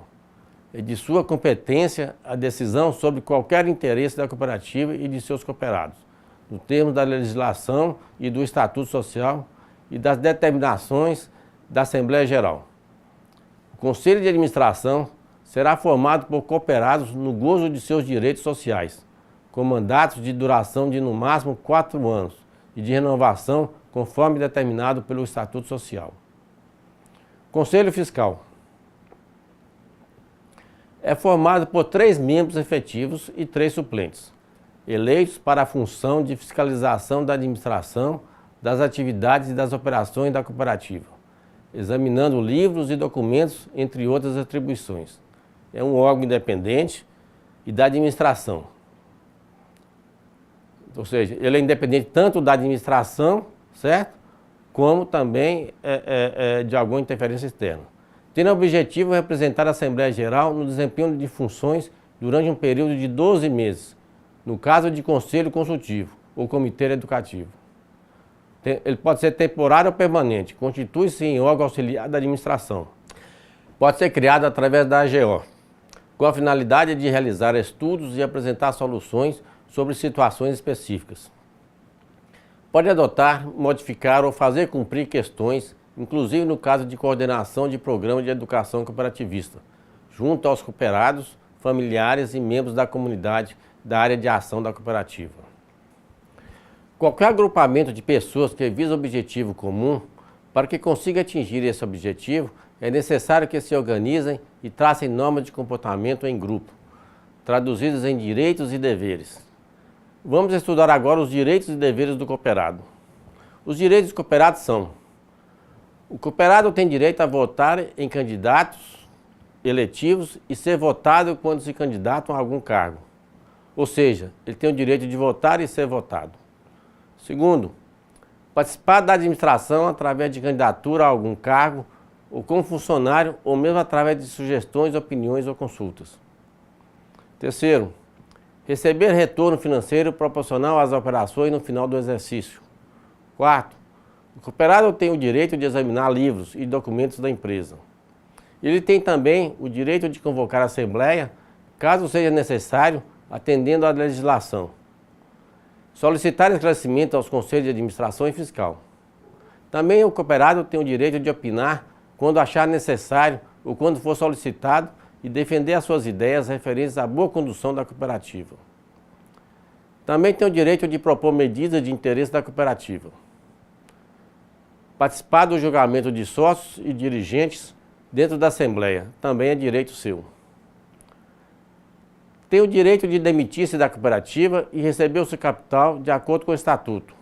[SPEAKER 1] É de sua competência a decisão sobre qualquer interesse da cooperativa e de seus cooperados, no termo da legislação e do Estatuto Social e das determinações da Assembleia Geral. O Conselho de Administração será formado por cooperados no gozo de seus direitos sociais, com mandatos de duração de no máximo 4 anos e de renovação conforme determinado pelo Estatuto Social. Conselho Fiscal é formado por 3 membros efetivos e 3 suplentes, eleitos para a função de fiscalização da administração, das atividades e das operações da cooperativa, examinando livros e documentos, entre outras atribuições. É um órgão independente e da administração. Ou seja, ele é independente tanto da administração, certo? Como também de alguma interferência externa. Tendo o objetivo de representar a Assembleia Geral no desempenho de funções durante um período de 12 meses, no caso de conselho consultivo ou comitê educativo. Ele pode ser temporário ou permanente, constitui-se em órgão auxiliar da administração. Pode ser criado através da AGO, com a finalidade de realizar estudos e apresentar soluções sobre situações específicas. Pode adotar, modificar ou fazer cumprir questões, inclusive no caso de coordenação de programa de educação cooperativista, junto aos cooperados, familiares e membros da comunidade da área de ação da cooperativa. Qualquer agrupamento de pessoas que visa objetivo comum, para que consiga atingir esse objetivo, é necessário que se organizem e tracem normas de comportamento em grupo, traduzidas em direitos e deveres. Vamos estudar agora os direitos e deveres do cooperado. Os direitos do cooperado são: o cooperado tem direito a votar em candidatos eletivos e ser votado quando se candidatam a algum cargo. Ou seja, ele tem o direito de votar e ser votado. Segundo, participar da administração através de candidatura a algum cargo, ou como funcionário, ou mesmo através de sugestões, opiniões ou consultas. Terceiro, receber retorno financeiro proporcional às operações no final do exercício. Quarto, o cooperado tem o direito de examinar livros e documentos da empresa. Ele tem também o direito de convocar a assembleia, caso seja necessário, atendendo à legislação. Solicitar esclarecimento aos conselhos de administração e fiscal. Também o cooperado tem o direito de opinar quando achar necessário ou quando for solicitado e defender as suas ideias referentes à boa condução da cooperativa. Também tem o direito de propor medidas de interesse da cooperativa. Participar do julgamento de sócios e dirigentes dentro da Assembleia também é direito seu. Tem o direito de demitir-se da cooperativa e receber o seu capital de acordo com o estatuto.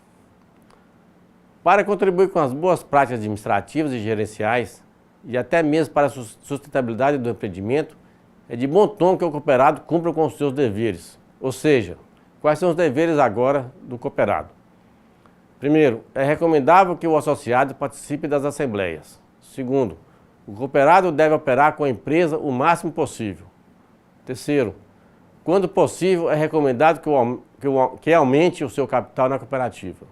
[SPEAKER 1] Para contribuir com as boas práticas administrativas e gerenciais, e até mesmo para a sustentabilidade do empreendimento, é de bom tom que o cooperado cumpra com os seus deveres. Ou seja, quais são os deveres agora do cooperado? Primeiro, é recomendável que o associado participe das assembleias. Segundo, o cooperado deve operar com a empresa o máximo possível. Terceiro, quando possível, é recomendado que aumente o seu capital na cooperativa.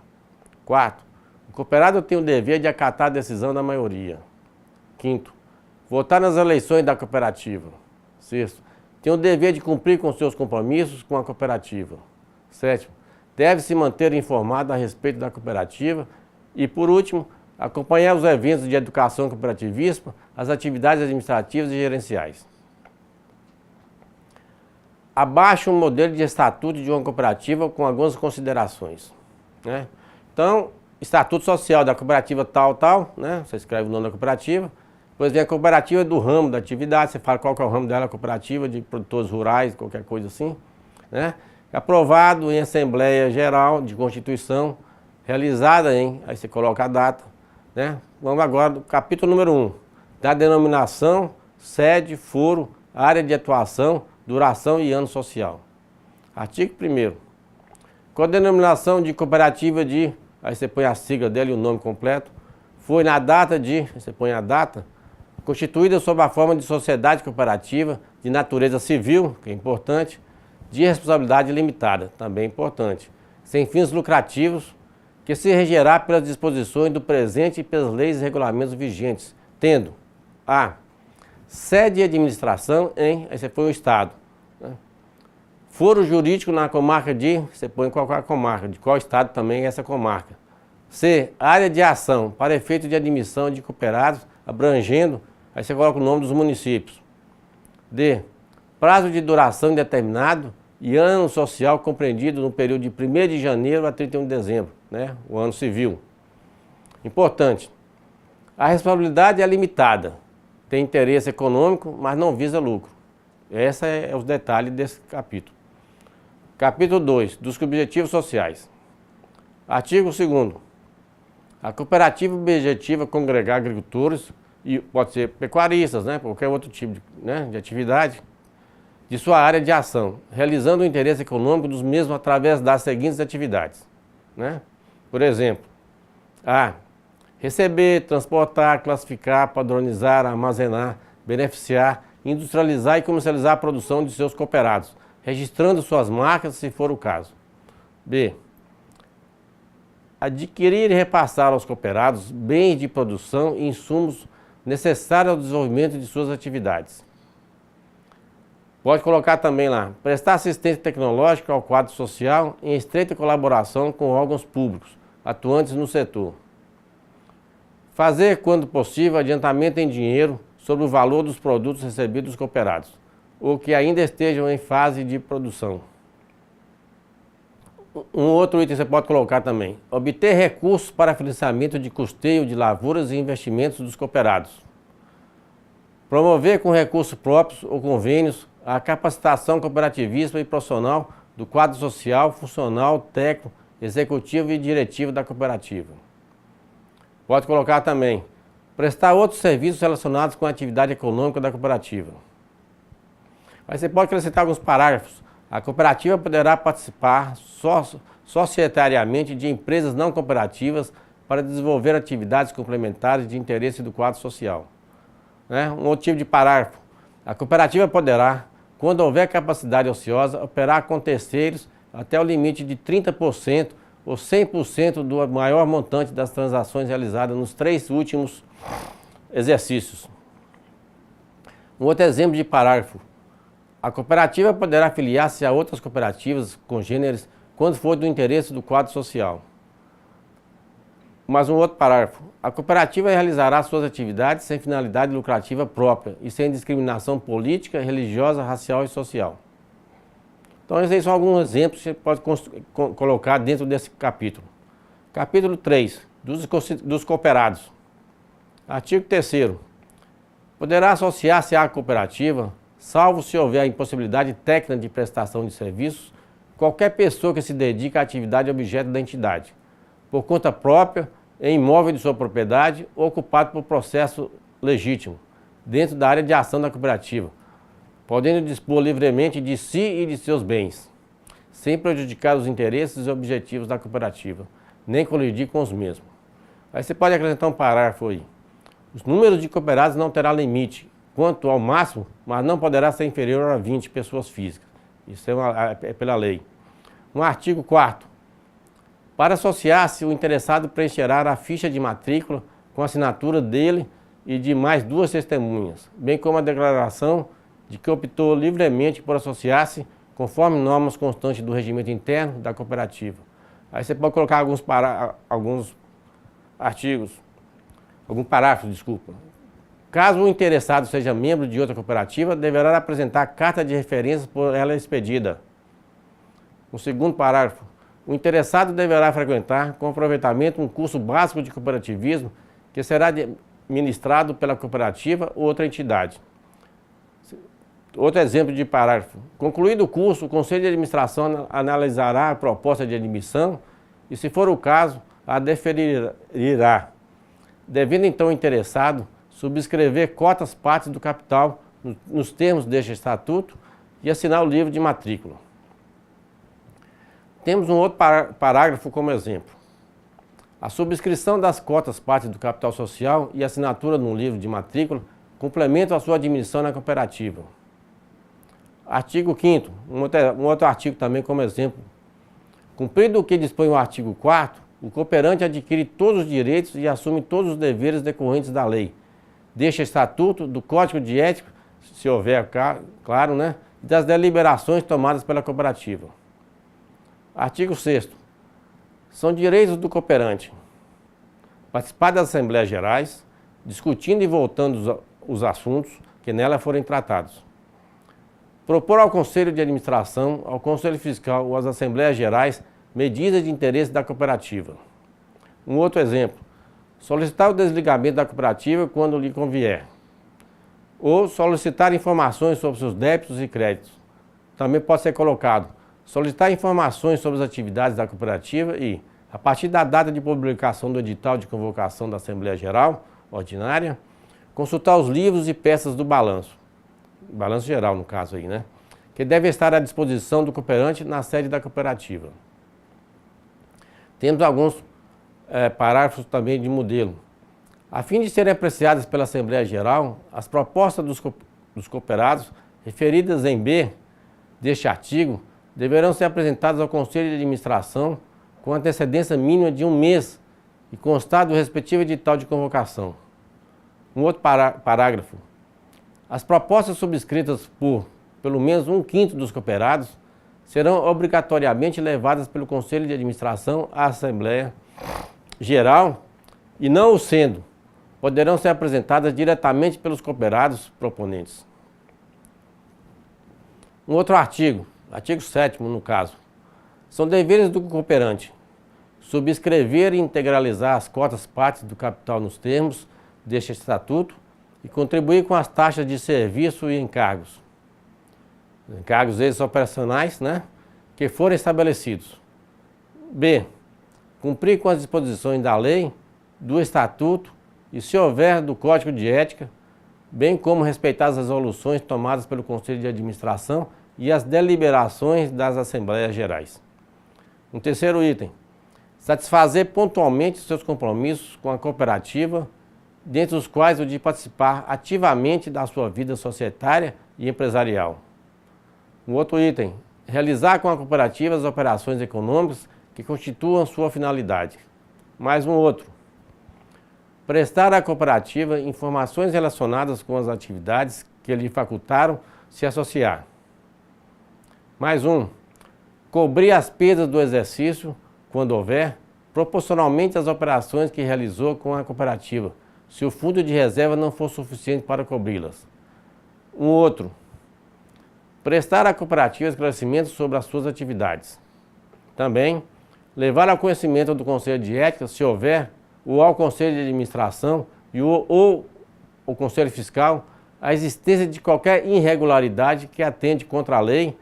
[SPEAKER 1] Quarto, o cooperado tem o dever de acatar a decisão da maioria. Quinto, votar nas eleições da cooperativa. Sexto, tem o dever de cumprir com seus compromissos com a cooperativa. Sétimo, deve se manter informado a respeito da cooperativa. E, por último, acompanhar os eventos de educação cooperativista, as atividades administrativas e gerenciais. Abaixo um modelo de estatuto de uma cooperativa com algumas considerações, né? Então, estatuto social da cooperativa tal, né? Você escreve o nome da cooperativa. Depois vem a cooperativa do ramo da atividade, você fala qual que é o ramo dela, a cooperativa de produtores rurais, qualquer coisa assim, né? Aprovado em Assembleia Geral de Constituição, realizada aí você coloca a data, né? Vamos agora do capítulo número 1, da denominação, sede, foro, área de atuação, duração e ano social. Artigo 1º. Com a denominação de cooperativa de, aí você põe a sigla dele e o nome completo, foi na data de, você põe a data, constituída sob a forma de sociedade cooperativa de natureza civil, que é importante, de responsabilidade limitada, também importante, sem fins lucrativos, que se regerá pelas disposições do presente e pelas leis e regulamentos vigentes, tendo a sede e administração em, aí você põe o estado, né? Foro jurídico na comarca de, você põe qual é a comarca, de qual estado também é essa comarca. C, área de ação para efeito de admissão de cooperados, abrangendo, aí você coloca o nome dos municípios. D, prazo de duração indeterminado e ano social compreendido no período de 1º de janeiro a 31 de dezembro, né? O ano civil. Importante. A responsabilidade é limitada, tem interesse econômico, mas não visa lucro. Esse é os detalhes desse capítulo. Capítulo 2, dos objetivos sociais. Artigo 2º. A cooperativa objetiva congregar agricultores, e pode ser pecuaristas, qualquer outro tipo de atividade, de sua área de ação, realizando o interesse econômico dos mesmos através das seguintes atividades. Por exemplo, a. Receber, transportar, classificar, padronizar, armazenar, beneficiar, industrializar e comercializar a produção de seus cooperados, registrando suas marcas, se for o caso. B. Adquirir e repassar aos cooperados bens de produção e insumos necessários ao desenvolvimento de suas atividades. Pode colocar também lá, prestar assistência tecnológica ao quadro social em estreita colaboração com órgãos públicos atuantes no setor. Fazer, quando possível, adiantamento em dinheiro sobre o valor dos produtos recebidos dos cooperados, ou que ainda estejam em fase de produção. Um outro item você pode colocar também, obter recursos para financiamento de custeio de lavouras e investimentos dos cooperados. Promover com recursos próprios ou convênios a capacitação cooperativista e profissional do quadro social, funcional, técnico, executivo e diretivo da cooperativa. Pode colocar também, prestar outros serviços relacionados com a atividade econômica da cooperativa. Aí você pode acrescentar alguns parágrafos. A cooperativa poderá participar societariamente de empresas não cooperativas para desenvolver atividades complementares de interesse do quadro social. Um outro tipo de parágrafo. A cooperativa poderá, quando houver capacidade ociosa, operar com terceiros até o limite de 30% ou 100% do maior montante das transações realizadas nos 3 últimos exercícios. Um outro exemplo de parágrafo. A cooperativa poderá filiar-se a outras cooperativas congêneres quando for do interesse do quadro social. Mais um outro parágrafo. A cooperativa realizará suas atividades sem finalidade lucrativa própria e sem discriminação política, religiosa, racial e social. Então, esses aí são alguns exemplos que você pode colocar dentro desse capítulo. Capítulo 3, dos cooperados. Artigo 3º. Poderá associar-se à cooperativa, salvo se houver a impossibilidade técnica de prestação de serviços, qualquer pessoa que se dedique à atividade objeto da entidade, por conta própria, em imóvel de sua propriedade ou ocupado por processo legítimo, dentro da área de ação da cooperativa, podendo dispor livremente de si e de seus bens, sem prejudicar os interesses e objetivos da cooperativa, nem colidir com os mesmos. Aí você pode acrescentar um parágrafo aí. Os números de cooperados não terá limite, quanto ao máximo, mas não poderá ser inferior a 20 pessoas físicas. Isso é pela lei. Um artigo 4º. Para associar-se, o interessado preencherá a ficha de matrícula com a assinatura dele e de mais 2 testemunhas, bem como a declaração de que optou livremente por associar-se conforme normas constantes do regimento interno da cooperativa. Aí você pode colocar alguns parágrafos. Caso o interessado seja membro de outra cooperativa, deverá apresentar carta de referência por ela expedida. O segundo parágrafo. O interessado deverá frequentar com aproveitamento um curso básico de cooperativismo que será ministrado pela cooperativa ou outra entidade. Outro exemplo de parágrafo. Concluído o curso, o Conselho de Administração analisará a proposta de admissão e, se for o caso, a deferirá, devendo então o interessado subscrever cotas partes do capital nos termos deste estatuto e assinar o livro de matrícula. Temos um outro parágrafo como exemplo. A subscrição das cotas partes do capital social e assinatura no livro de matrícula complementam a sua admissão na cooperativa. Artigo 5º, um outro artigo também como exemplo. Cumprido o que dispõe o artigo 4º, o cooperante adquire todos os direitos e assume todos os deveres decorrentes da lei, deste estatuto, do Código de Ética, se houver, claro, e das deliberações tomadas pela cooperativa. Artigo 6º. São direitos do cooperante participar das Assembleias Gerais, discutindo e votando os assuntos que nela forem tratados. Propor ao Conselho de Administração, ao Conselho Fiscal ou às Assembleias Gerais medidas de interesse da cooperativa. Um outro exemplo. solicitar o desligamento da cooperativa quando lhe convier, ou solicitar informações sobre seus débitos e créditos. Também pode ser colocado solicitar informações sobre as atividades da cooperativa e, a partir da data de publicação do edital de convocação da Assembleia Geral Ordinária, consultar os livros e peças do balanço geral no caso aí, né? Que deve estar à disposição do cooperante na sede da cooperativa. Temos alguns parágrafos também de modelo. A fim de serem apreciadas pela Assembleia Geral, as propostas dos cooperados referidas em B deste artigo deverão ser apresentadas ao Conselho de Administração com antecedência mínima de 1 mês e constar do respectivo edital de convocação. Um outro parágrafo. As propostas subscritas por pelo menos 1/5 dos cooperados serão obrigatoriamente levadas pelo Conselho de Administração à Assembleia Geral e, não o sendo, poderão ser apresentadas diretamente pelos cooperados proponentes. Um outro artigo 7º no caso. São deveres do cooperante subscrever e integralizar as cotas partes do capital nos termos deste estatuto e contribuir com as taxas de serviço e encargos. Encargos esses operacionais, né, que forem estabelecidos. B. Cumprir com as disposições da lei, do estatuto e, se houver, do Código de Ética, bem como respeitar as resoluções tomadas pelo Conselho de Administração e as deliberações das Assembleias Gerais. Um terceiro item. Satisfazer pontualmente seus compromissos com a cooperativa, dentre os quais o de participar ativamente da sua vida societária e empresarial. Um outro item. Realizar com a cooperativa as operações econômicas que constituam sua finalidade. Mais um outro. Prestar à cooperativa informações relacionadas com as atividades que lhe facultaram se associar. Mais um. Cobrir as perdas do exercício, quando houver, proporcionalmente às operações que realizou com a cooperativa, se o fundo de reserva não for suficiente para cobri-las. Um outro. Prestar à cooperativa esclarecimentos sobre as suas atividades. Também, levar ao conhecimento do Conselho de Ética, se houver, ou ao Conselho de Administração ou o Conselho Fiscal, a existência de qualquer irregularidade que atente contra a lei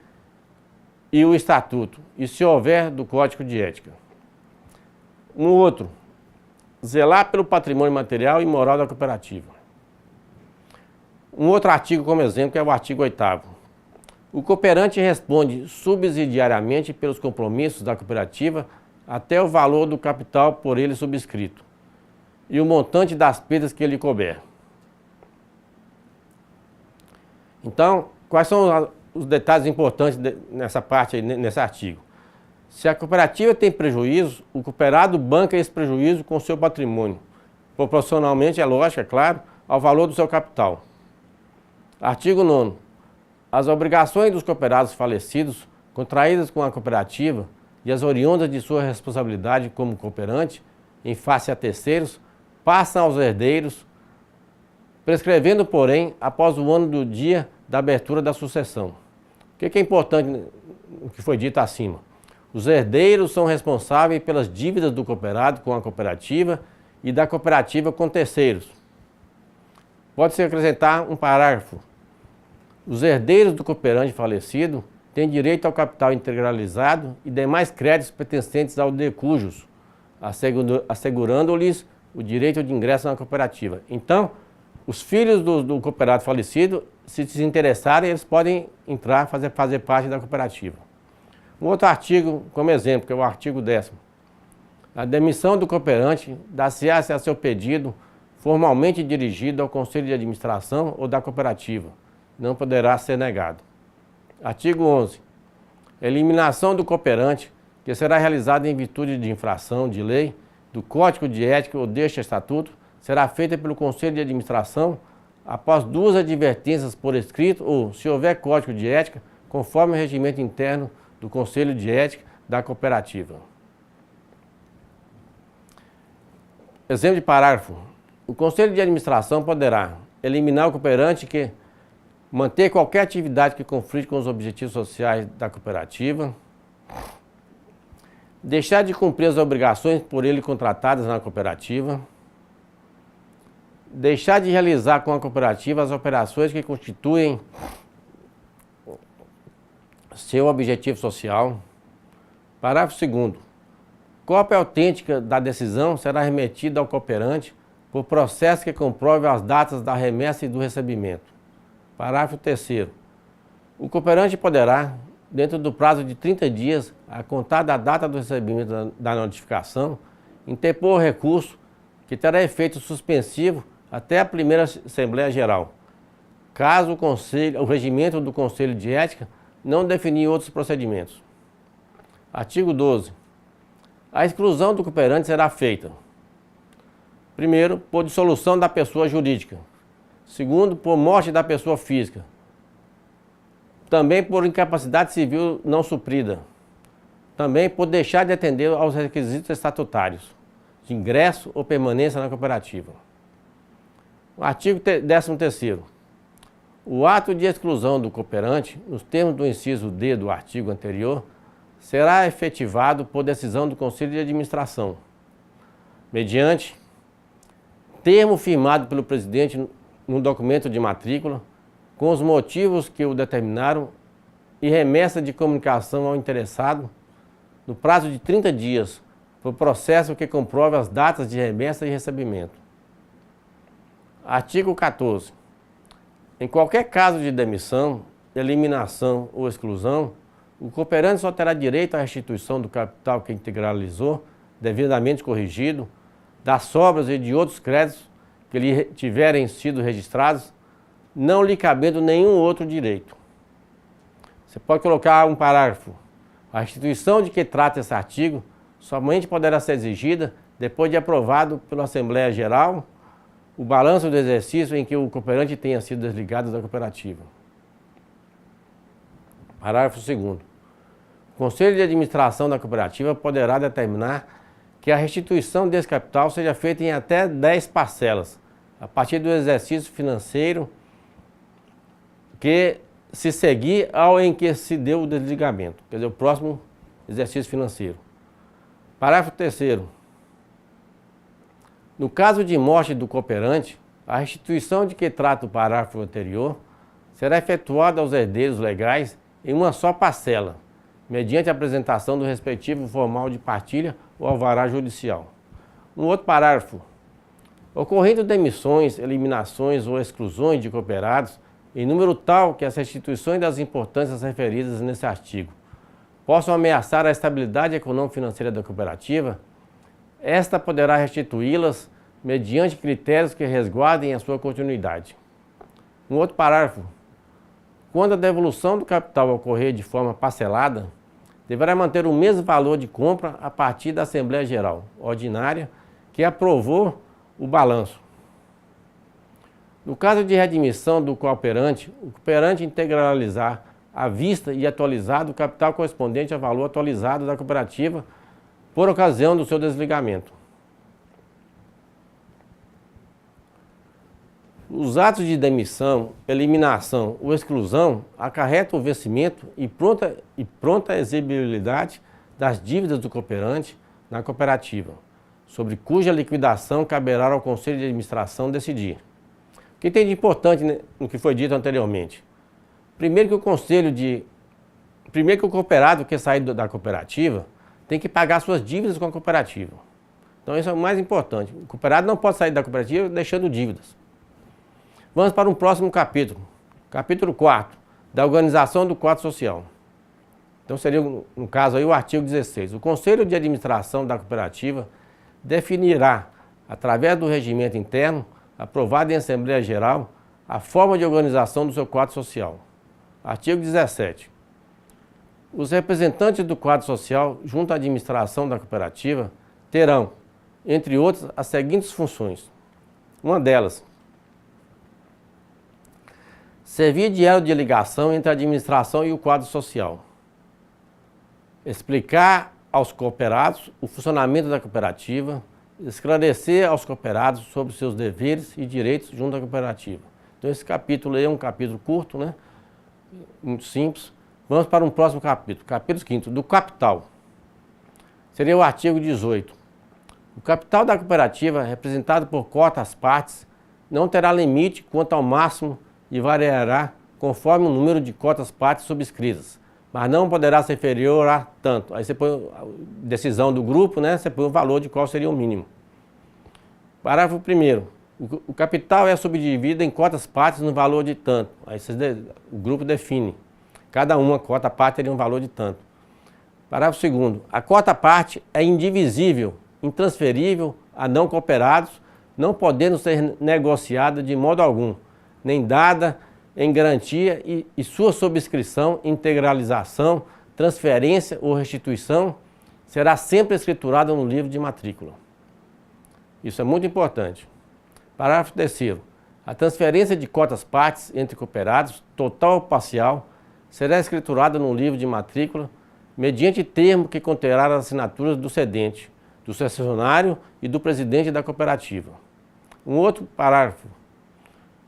[SPEAKER 1] e o Estatuto, e se houver, do Código de Ética. Um outro. Zelar pelo patrimônio material e moral da cooperativa. Um outro artigo como exemplo, que é o artigo 8º. O cooperante responde subsidiariamente pelos compromissos da cooperativa até o valor do capital por ele subscrito e o montante das perdas que ele couber. Então, quais são os detalhes importantes nessa parte aí, nesse artigo? Se a cooperativa tem prejuízo, o cooperado banca esse prejuízo com seu patrimônio, proporcionalmente, é lógico, é claro, ao valor do seu capital. Artigo 9º. As obrigações dos cooperados falecidos, contraídas com a cooperativa e as oriundas de sua responsabilidade como cooperante, em face a terceiros, passam aos herdeiros, prescrevendo, porém, após o ano do dia da abertura da sucessão. O que é importante o que foi dito acima? Os herdeiros são responsáveis pelas dívidas do cooperado com a cooperativa e da cooperativa com terceiros. Pode-se acrescentar um parágrafo. Os herdeiros do cooperante falecido têm direito ao capital integralizado e demais créditos pertencentes ao decujus, assegurando-lhes o direito de ingresso na cooperativa. Então, os filhos do cooperado falecido, se se interessarem, eles podem entrar, fazer parte da cooperativa. Um outro artigo, como exemplo, que é o artigo 10º. A demissão do cooperante dá-se-á a seu pedido formalmente dirigido ao Conselho de Administração ou da cooperativa. Não poderá ser negado. Artigo 11. Eliminação do cooperante, que será realizada em virtude de infração de lei, do Código de Ética ou deste Estatuto, será feita pelo Conselho de Administração após 2 advertências por escrito ou, se houver Código de Ética, conforme o regimento interno do Conselho de Ética da cooperativa. Exemplo de parágrafo. O Conselho de Administração poderá eliminar o cooperante que manter qualquer atividade que conflite com os objetivos sociais da cooperativa, deixar de cumprir as obrigações por ele contratadas na cooperativa, deixar de realizar com a cooperativa as operações que constituem seu objetivo social. Parágrafo 2º. Cópia autêntica da decisão será remetida ao cooperante por processo que comprove as datas da remessa e do recebimento. Parágrafo 3º. O cooperante poderá, dentro do prazo de 30 dias, a contar da data do recebimento da notificação, interpor recurso que terá efeito suspensivo até a primeira Assembleia Geral, caso o regimento do Conselho de Ética não definir outros procedimentos. Artigo 12. A exclusão do cooperante será feita: primeiro, por dissolução da pessoa jurídica; segundo, por morte da pessoa física; também por incapacidade civil não suprida; também por deixar de atender aos requisitos estatutários de ingresso ou permanência na cooperativa. Artigo 13º. O ato de exclusão do cooperante, nos termos do inciso D do artigo anterior, será efetivado por decisão do Conselho de Administração, mediante termo firmado pelo presidente no documento de matrícula, com os motivos que o determinaram, e remessa de comunicação ao interessado, no prazo de 30 dias, por processo que comprove as datas de remessa e recebimento. Artigo 14. Em qualquer caso de demissão, eliminação ou exclusão, o cooperante só terá direito à restituição do capital que integralizou, devidamente corrigido, das sobras e de outros créditos que lhe tiverem sido registrados, não lhe cabendo nenhum outro direito. Você pode colocar um parágrafo: a restituição de que trata esse artigo somente poderá ser exigida depois de aprovado pela Assembleia Geral o balanço do exercício em que o cooperante tenha sido desligado da cooperativa. Parágrafo 2º. O Conselho de Administração da cooperativa poderá determinar que a restituição desse capital seja feita em até 10 parcelas, a partir do exercício financeiro que se seguir ao em que se deu o desligamento, quer dizer, o próximo exercício financeiro. Parágrafo 3º. No caso de morte do cooperante, a restituição de que trata o parágrafo anterior será efetuada aos herdeiros legais em uma só parcela, mediante a apresentação do respectivo formal de partilha ou alvará judicial. Um outro parágrafo: ocorrendo demissões, eliminações ou exclusões de cooperados em número tal que as restituições das importâncias referidas nesse artigo possam ameaçar a estabilidade econômico-financeira da cooperativa, esta poderá restituí-las mediante critérios que resguardem a sua continuidade. Um outro parágrafo: quando a devolução do capital ocorrer de forma parcelada, deverá manter o mesmo valor de compra a partir da Assembleia Geral ordinária que aprovou o balanço. No caso de readmissão do cooperante, o cooperante integralizar à vista e atualizado o capital correspondente ao valor atualizado da cooperativa por ocasião do seu desligamento. Os atos de demissão, eliminação ou exclusão acarretam o vencimento e pronta exigibilidade das dívidas do cooperante na cooperativa, sobre cuja liquidação caberá ao Conselho de Administração decidir. O que tem de importante no que foi dito anteriormente? Primeiro que o cooperado que sair da cooperativa tem que pagar suas dívidas com a cooperativa. Então isso é o mais importante. O cooperado não pode sair da cooperativa deixando dívidas. Vamos para um próximo capítulo. Capítulo 4, da organização do quadro social. Então seria, no caso aí, o artigo 16. O Conselho de Administração da cooperativa definirá, através do regimento interno, aprovado em Assembleia Geral, a forma de organização do seu quadro social. Artigo 17. Os representantes do quadro social, junto à administração da cooperativa, terão, entre outras, as seguintes funções. Uma delas: servir de elo de ligação entre a administração e o quadro social. Explicar aos cooperados o funcionamento da cooperativa, esclarecer aos cooperados sobre seus deveres e direitos junto à cooperativa. Então esse capítulo aí é um capítulo curto, né? Muito simples. Vamos para um próximo capítulo. Capítulo 5º, do capital. Seria o artigo 18. O capital da cooperativa, representado por cotas partes, não terá limite quanto ao máximo e variará conforme o número de cotas partes subscritas, mas não poderá ser inferior a tanto. Aí você põe a decisão do grupo, né? Você põe o valor de qual seria o mínimo. Parágrafo 1º. O capital é subdividido em cotas partes no valor de tanto. Aí o grupo define. Cada uma cota parte teria um valor de tanto. Parágrafo 2º. A cota parte é indivisível, intransferível a não cooperados, não podendo ser negociada de modo algum, nem dada em garantia e sua subscrição, integralização, transferência ou restituição será sempre escriturada no livro de matrícula. Isso é muito importante. Parágrafo 3º. A transferência de cotas partes entre cooperados, total ou parcial, será escriturada no livro de matrícula mediante termo que conterá as assinaturas do cedente, do cessionário e do presidente da cooperativa. Um outro parágrafo.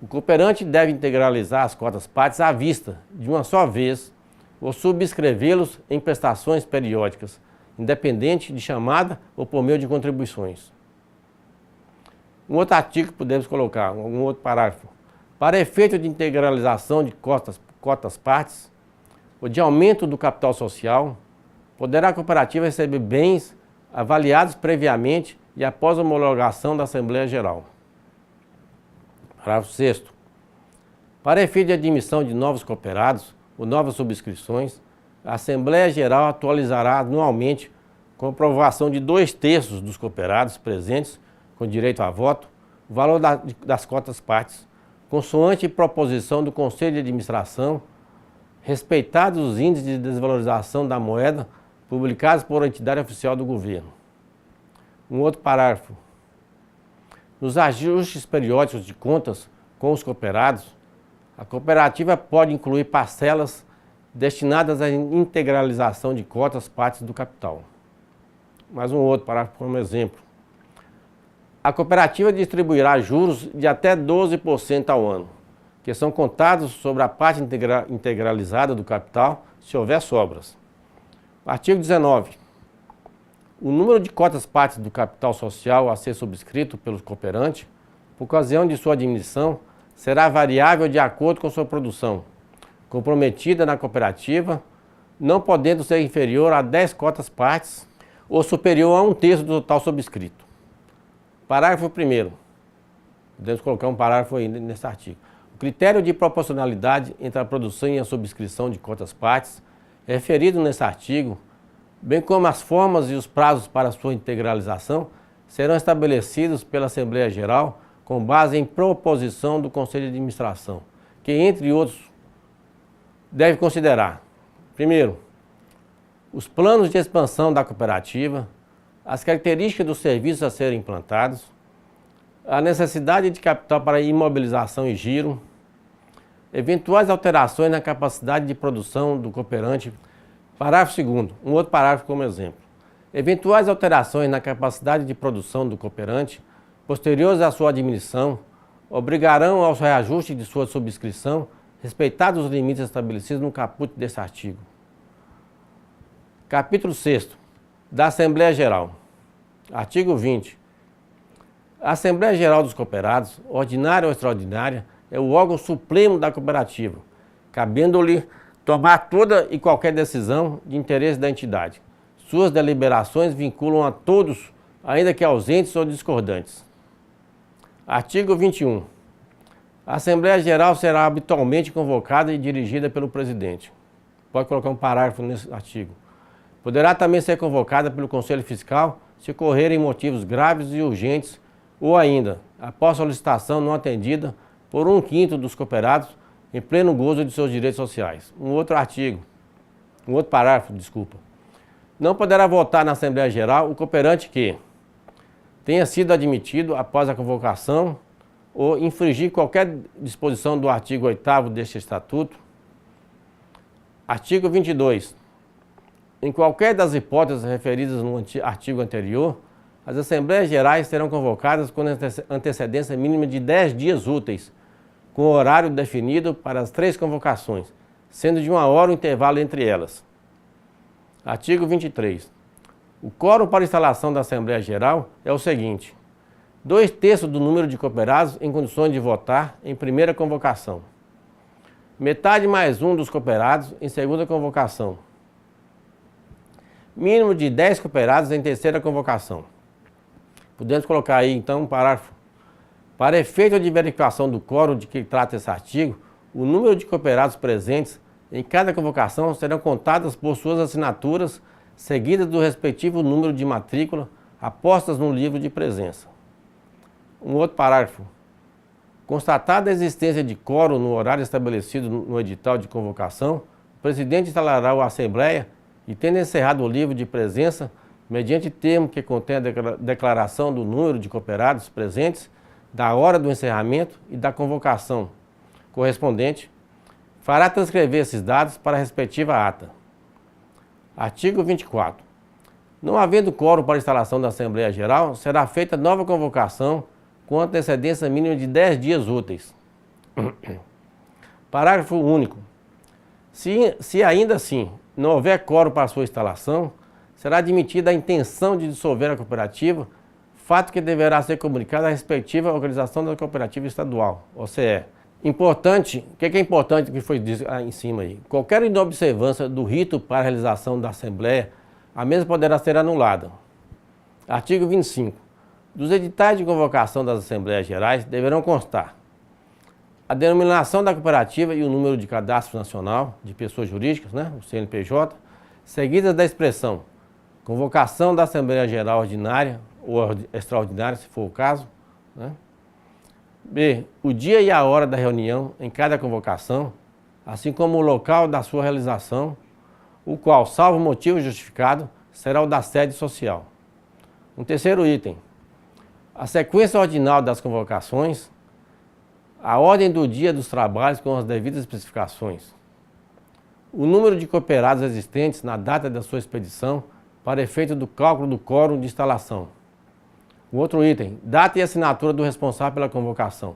[SPEAKER 1] O cooperante deve integralizar as cotas partes à vista, de uma só vez, ou subscrevê-los em prestações periódicas, independente de chamada ou por meio de contribuições. Um outro artigo que podemos colocar, um outro parágrafo. Para efeito de integralização de cotas partes, ou de aumento do capital social, poderá a cooperativa receber bens avaliados previamente e após a homologação da Assembleia Geral. Parágrafo 6º. Para efeito de admissão de novos cooperados ou novas subscrições, a Assembleia Geral atualizará anualmente, com aprovação de 2/3 dos cooperados presentes com direito a voto, o valor das cotas partes, consoante proposição do Conselho de Administração, respeitados os índices de desvalorização da moeda publicados por entidade oficial do governo. Um outro parágrafo. Nos ajustes periódicos de contas com os cooperados, a cooperativa pode incluir parcelas destinadas à integralização de cotas partes do capital. Mais um outro parágrafo como exemplo. A cooperativa distribuirá juros de até 12% ao ano, que são contados sobre a parte integralizada do capital, se houver sobras. Artigo 19. O número de cotas partes do capital social a ser subscrito pelo cooperante, por ocasião de sua admissão, será variável de acordo com sua produção, comprometida na cooperativa, não podendo ser inferior a 10 cotas partes ou superior a 1/3 do total subscrito. Parágrafo 1º. Podemos colocar um parágrafo aí nesse artigo. O critério de proporcionalidade entre a produção e a subscrição de cotas partes é referido nesse artigo, bem como as formas e os prazos para sua integralização serão estabelecidos pela Assembleia Geral com base em proposição do Conselho de Administração, que, entre outros, deve considerar, primeiro, os planos de expansão da cooperativa, as características dos serviços a serem implantados, a necessidade de capital para imobilização e giro, eventuais alterações na capacidade de produção do cooperante. Parágrafo 2º, um outro parágrafo como exemplo. Eventuais alterações na capacidade de produção do cooperante, posteriores à sua admissão, obrigarão ao reajuste de sua subscrição, respeitados os limites estabelecidos no caput deste artigo. Capítulo 6º. Da Assembleia Geral. Artigo 20. A Assembleia Geral dos Cooperados, ordinária ou extraordinária, é o órgão supremo da cooperativa, cabendo-lhe tomar toda e qualquer decisão de interesse da entidade. Suas deliberações vinculam a todos, ainda que ausentes ou discordantes. Artigo 21. A Assembleia Geral será habitualmente convocada e dirigida pelo presidente. Pode colocar um parágrafo nesse artigo. Poderá também ser convocada pelo Conselho Fiscal se ocorrerem motivos graves e urgentes ou ainda, após solicitação não atendida por 1/5 dos cooperados em pleno gozo de seus direitos sociais. Um outro parágrafo. Não poderá votar na Assembleia Geral o cooperante que tenha sido admitido após a convocação ou infringir qualquer disposição do artigo 8º deste Estatuto. Artigo 22. Em qualquer das hipóteses referidas no artigo anterior, as Assembleias Gerais serão convocadas com antecedência mínima de 10 dias úteis, com horário definido para as 3 convocações, sendo de 1 hora o intervalo entre elas. Artigo 23. O quórum para instalação da Assembleia Geral é o seguinte: 2/3 do número de cooperados em condições de votar em primeira convocação. Metade mais um dos cooperados em segunda convocação. Mínimo de 10 cooperados em terceira convocação. Podemos colocar aí, então, um parágrafo. Para efeito de verificação do quórum de que trata esse artigo, o número de cooperados presentes em cada convocação serão contadas por suas assinaturas, seguidas do respectivo número de matrícula, apostas no livro de presença. Um outro parágrafo. Constatada a existência de quórum no horário estabelecido no edital de convocação, o presidente instalará a Assembleia e, tendo encerrado o livro de presença, mediante termo que contém a declaração do número de cooperados presentes, da hora do encerramento e da convocação correspondente, fará transcrever esses dados para a respectiva ata. Artigo 24. Não havendo quórum para instalação da Assembleia Geral, será feita nova convocação com antecedência mínima de 10 dias úteis. Parágrafo único. Se ainda assim não houver quórum para sua instalação, será admitida a intenção de dissolver a cooperativa, fato que deverá ser comunicado à respectiva organização da cooperativa estadual, OCE. Importante, o que é importante que foi dito em cima aí? Qualquer inobservância do rito para a realização da Assembleia, a mesma poderá ser anulada. Artigo 25. Dos editais de convocação das Assembleias Gerais deverão constar a denominação da cooperativa e o número de cadastro nacional de pessoas jurídicas, o CNPJ, seguidas da expressão convocação da Assembleia Geral Ordinária ou extraordinária, se for o caso. B. O dia e a hora da reunião em cada convocação, assim como o local da sua realização, o qual, salvo motivo justificado, será o da sede social. Um terceiro item. A sequência ordinal das convocações, a ordem do dia dos trabalhos com as devidas especificações, o número de cooperados existentes na data da sua expedição para efeito do cálculo do quórum de instalação. O outro item, data e assinatura do responsável pela convocação.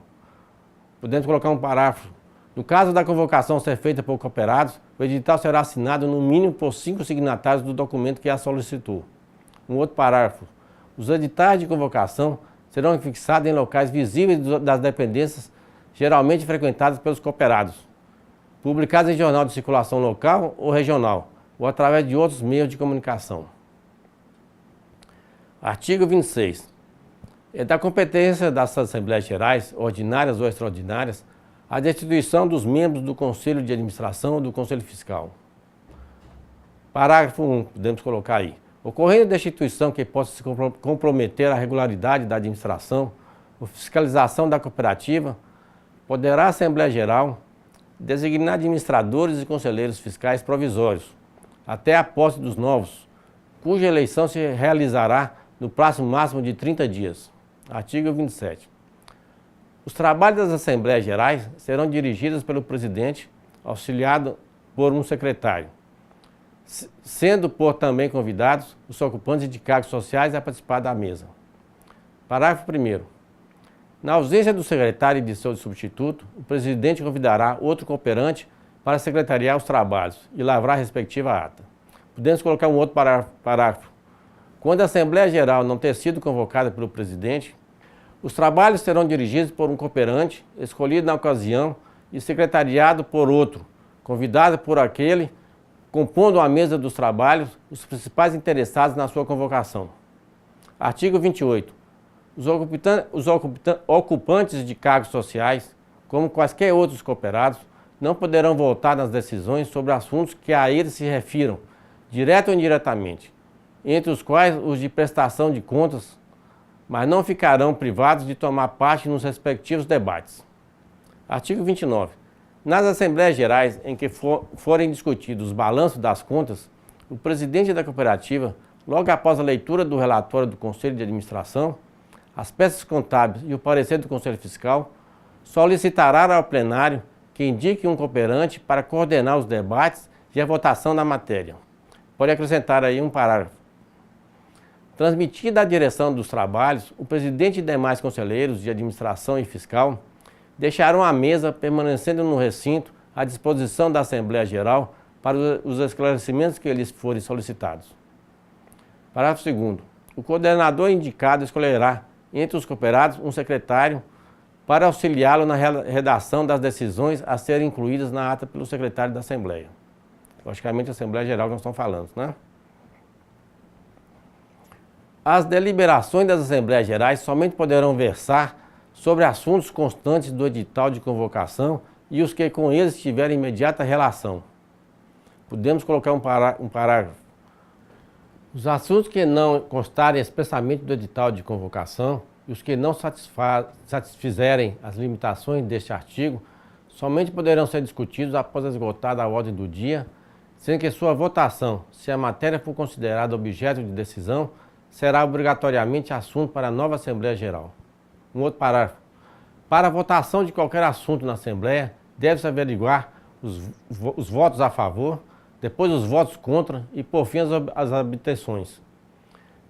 [SPEAKER 1] Podemos colocar um parágrafo. No caso da convocação ser feita por cooperados, o edital será assinado no mínimo por 5 signatários do documento que a solicitou. Um outro parágrafo. Os editais de convocação serão fixados em locais visíveis das dependências, geralmente frequentadas pelos cooperados, publicados em jornal de circulação local ou regional, ou através de outros meios de comunicação. Artigo 26. É da competência das Assembleias Gerais, ordinárias ou extraordinárias, a destituição dos membros do Conselho de Administração ou do Conselho Fiscal. Parágrafo 1, podemos colocar aí. Ocorrendo destituição que possa se comprometer a regularidade da administração ou fiscalização da cooperativa, poderá a Assembleia Geral designar administradores e conselheiros fiscais provisórios, até a posse dos novos, cuja eleição se realizará no prazo máximo de 30 dias. Artigo 27. Os trabalhos das Assembleias Gerais serão dirigidos pelo presidente, auxiliado por um secretário, sendo por também convidados os ocupantes de cargos sociais a participar da mesa. Parágrafo 1º. Na ausência do secretário e de seu substituto, o presidente convidará outro cooperante para secretariar os trabalhos e lavrar a respectiva ata. Podemos colocar um outro parágrafo. Quando a Assembleia Geral não ter sido convocada pelo presidente, os trabalhos serão dirigidos por um cooperante, escolhido na ocasião e secretariado por outro, convidado por aquele, compondo a mesa dos trabalhos os principais interessados na sua convocação. Artigo 28. Os ocupantes de cargos sociais, como quaisquer outros cooperados, não poderão votar nas decisões sobre assuntos que a eles se refiram, direto ou indiretamente, entre os quais os de prestação de contas, mas não ficarão privados de tomar parte nos respectivos debates. Artigo 29. Nas Assembleias Gerais em que forem discutidos os balanços das contas, o presidente da cooperativa, logo após a leitura do relatório do Conselho de Administração, as peças contábeis e o parecer do Conselho Fiscal, solicitará ao plenário que indique um cooperante para coordenar os debates e a votação na matéria. Pode acrescentar aí um parágrafo. Transmitida a direção dos trabalhos, o presidente e demais conselheiros de administração e fiscal deixarão a mesa permanecendo no recinto à disposição da Assembleia Geral para os esclarecimentos que lhes forem solicitados. Parágrafo 2º. O coordenador indicado escolherá, entre os cooperados, um secretário para auxiliá-lo na redação das decisões a serem incluídas na ata pelo secretário da Assembleia. Logicamente, a Assembleia Geral que nós estamos falando, né? As deliberações das Assembleias Gerais somente poderão versar sobre assuntos constantes do edital de convocação e os que com eles tiverem imediata relação. Podemos colocar um parágrafo. Os assuntos que não constarem expressamente do edital de convocação e os que não satisfizerem as limitações deste artigo somente poderão ser discutidos após esgotada a ordem do dia, sendo que sua votação, se a matéria for considerada objeto de decisão, será obrigatoriamente assunto para a nova Assembleia Geral. Um outro parágrafo. Para a votação de qualquer assunto na Assembleia, deve-se averiguar os votos a favor, depois os votos contra e, por fim, as abstenções.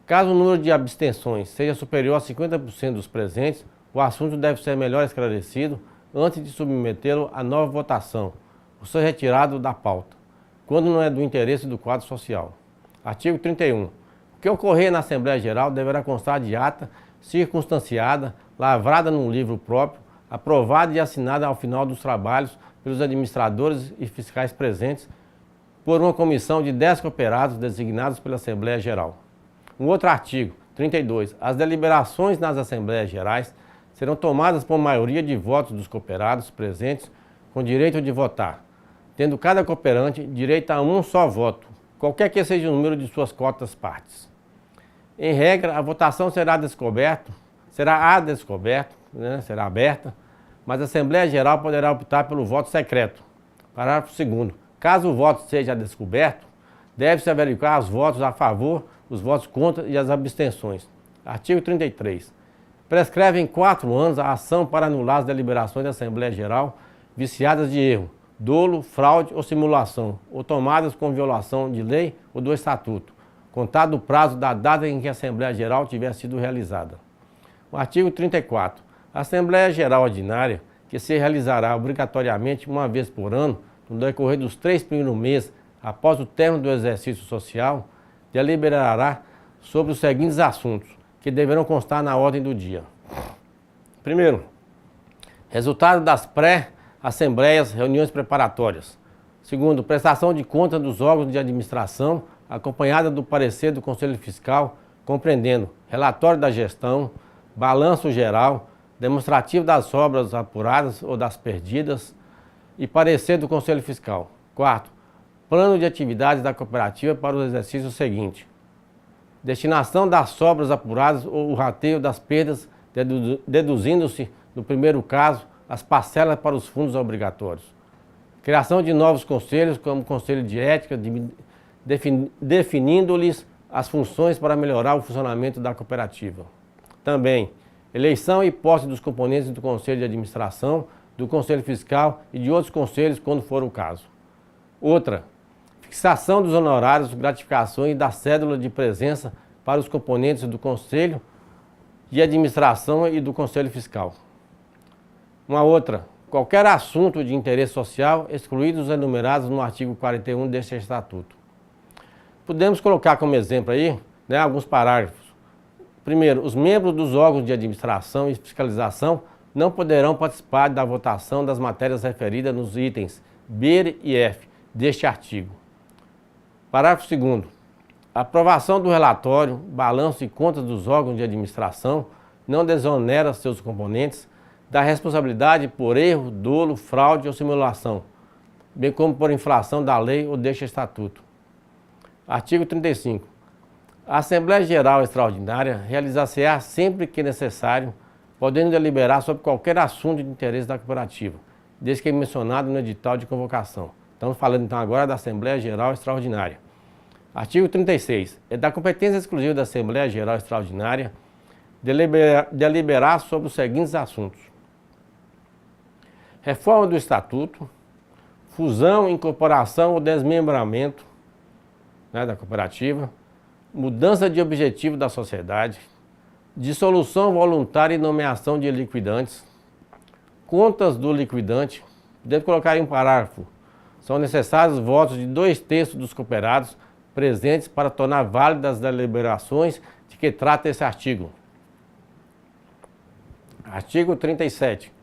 [SPEAKER 1] Caso o número de abstenções seja superior a 50% dos presentes, o assunto deve ser melhor esclarecido antes de submetê-lo à nova votação, ou ser retirado da pauta, quando não é do interesse do quadro social. Artigo 31. O que ocorrer na Assembleia Geral deverá constar de ata circunstanciada, lavrada num livro próprio, aprovada e assinada ao final dos trabalhos pelos administradores e fiscais presentes por uma comissão de 10 cooperados designados pela Assembleia Geral. Um outro artigo, 32. As deliberações nas Assembleias Gerais serão tomadas por maioria de votos dos cooperados presentes com direito de votar, tendo cada cooperante direito a um só voto, qualquer que seja o número de suas cotas partes. Em regra, a votação será aberta, mas a Assembleia Geral poderá optar pelo voto secreto. Parágrafo 2º. Caso o voto seja descoberto, deve-se averiguar os votos a favor, os votos contra e as abstenções. Artigo 33. Prescreve em 4 anos a ação para anular as deliberações da Assembleia Geral viciadas de erro, dolo, fraude ou simulação, ou tomadas com violação de lei ou do Estatuto, contado o prazo da data em que a Assembleia Geral tiver sido realizada. O artigo 34. A Assembleia Geral Ordinária, que se realizará obrigatoriamente uma vez por ano, no decorrer dos 3 primeiros meses após o término do exercício social, deliberará sobre os seguintes assuntos, que deverão constar na ordem do dia. Primeiro, resultado das pré-assembleias, reuniões preparatórias. Segundo, prestação de contas dos órgãos de administração, acompanhada do parecer do Conselho Fiscal, compreendendo relatório da gestão, balanço geral, demonstrativo das obras apuradas ou das perdidas e parecer do Conselho Fiscal. Quarto, plano de atividades da cooperativa para o exercício seguinte. Destinação das sobras apuradas ou o rateio das perdas, deduzindo-se, no primeiro caso, as parcelas para os fundos obrigatórios. Criação de novos conselhos, como o Conselho de Ética, definindo-lhes as funções para melhorar o funcionamento da cooperativa. Também, eleição e posse dos componentes do Conselho de Administração, do Conselho Fiscal e de outros conselhos, quando for o caso. Outra, fixação dos honorários, gratificações e da cédula de presença para os componentes do Conselho de Administração e do Conselho Fiscal. Uma outra, qualquer assunto de interesse social, excluídos os enumerados no artigo 41 deste Estatuto. Podemos colocar como exemplo aí, alguns parágrafos. Primeiro, os membros dos órgãos de administração e fiscalização não poderão participar da votação das matérias referidas nos itens B e F deste artigo. Parágrafo 2º. A aprovação do relatório, balanço e contas dos órgãos de administração não desonera seus componentes da responsabilidade por erro, dolo, fraude ou simulação, bem como por infração da lei ou deste Estatuto. Artigo 35. A Assembleia Geral Extraordinária realizar-se-á sempre que necessário, podendo deliberar sobre qualquer assunto de interesse da cooperativa, desde que é mencionado no edital de convocação. Estamos falando então agora da Assembleia Geral Extraordinária. Artigo 36. É da competência exclusiva da Assembleia Geral Extraordinária deliberar sobre os seguintes assuntos: reforma do Estatuto, fusão, incorporação ou desmembramento da cooperativa, mudança de objetivo da sociedade, dissolução voluntária e nomeação de liquidantes, contas do liquidante. Deve colocar aí um parágrafo. São necessários votos de 2/3 dos cooperados presentes para tornar válidas as deliberações de que trata esse artigo. Artigo 37.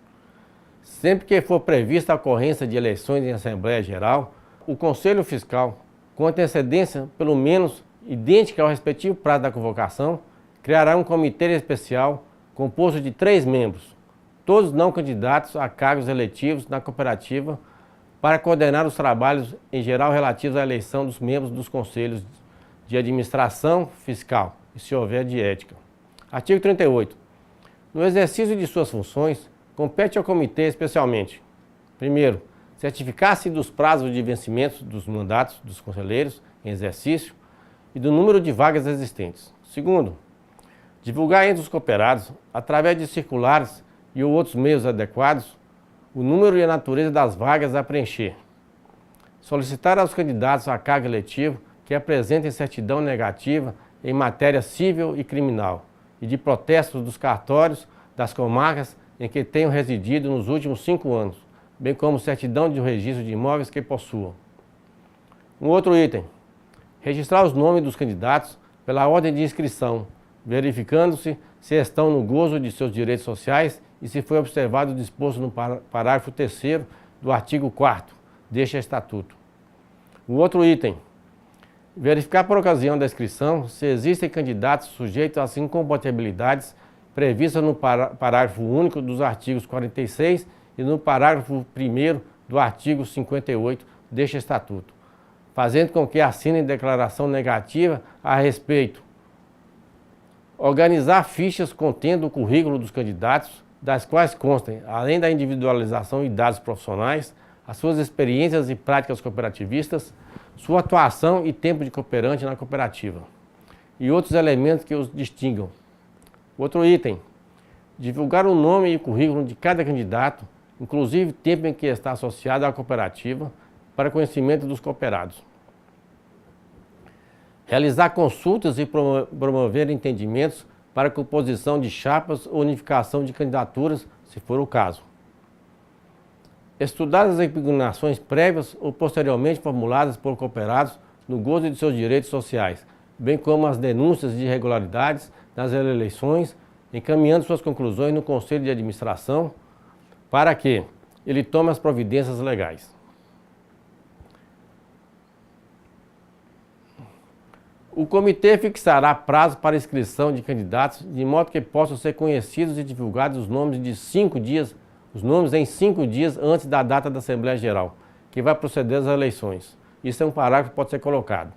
[SPEAKER 1] Sempre que for prevista a ocorrência de eleições em Assembleia Geral, o Conselho Fiscal, com antecedência pelo menos idêntica ao respectivo prazo da convocação, criará um comitê especial composto de 3 membros, todos não candidatos a cargos eletivos na cooperativa, para coordenar os trabalhos em geral relativos à eleição dos membros dos conselhos de administração fiscal e, se houver, de ética. Artigo 38. No exercício de suas funções, compete ao comitê especialmente: primeiro, certificar-se dos prazos de vencimento dos mandatos dos conselheiros em exercício e do número de vagas existentes. Segundo, divulgar entre os cooperados, através de circulares e outros meios adequados, o número e a natureza das vagas a preencher. Solicitar aos candidatos a cargo eletivo que apresentem certidão negativa em matéria civil e criminal e de protestos dos cartórios das comarcas em que tenham residido nos últimos 5 anos, bem como certidão de registro de imóveis que possuam. Um outro item: registrar os nomes dos candidatos pela ordem de inscrição, verificando-se se estão no gozo de seus direitos sociais e se foi observado o disposto no parágrafo 3º do artigo 4º deste Estatuto. O outro item: verificar por ocasião da inscrição se existem candidatos sujeitos às incompatibilidades previstas no parágrafo único dos artigos 46 e no parágrafo 1º do artigo 58 deste Estatuto, fazendo com que assinem declaração negativa a respeito. Organizar fichas contendo o currículo dos candidatos, das quais constem, além da individualização e dados profissionais, as suas experiências e práticas cooperativistas, sua atuação e tempo de cooperante na cooperativa, e outros elementos que os distingam. Outro item: divulgar o nome e o currículo de cada candidato, inclusive o tempo em que está associado à cooperativa, para conhecimento dos cooperados. Realizar consultas e promover entendimentos para composição de chapas ou unificação de candidaturas, se for o caso. Estudar as impugnações prévias ou posteriormente formuladas por cooperados no gozo de seus direitos sociais, bem como as denúncias de irregularidades nas eleições, encaminhando suas conclusões no Conselho de Administração para que ele tome as providências legais. O comitê fixará prazo para inscrição de candidatos, de modo que possam ser conhecidos e divulgados os nomes em 5 dias antes da data da Assembleia Geral, que vai proceder às eleições. Isso é um parágrafo que pode ser colocado.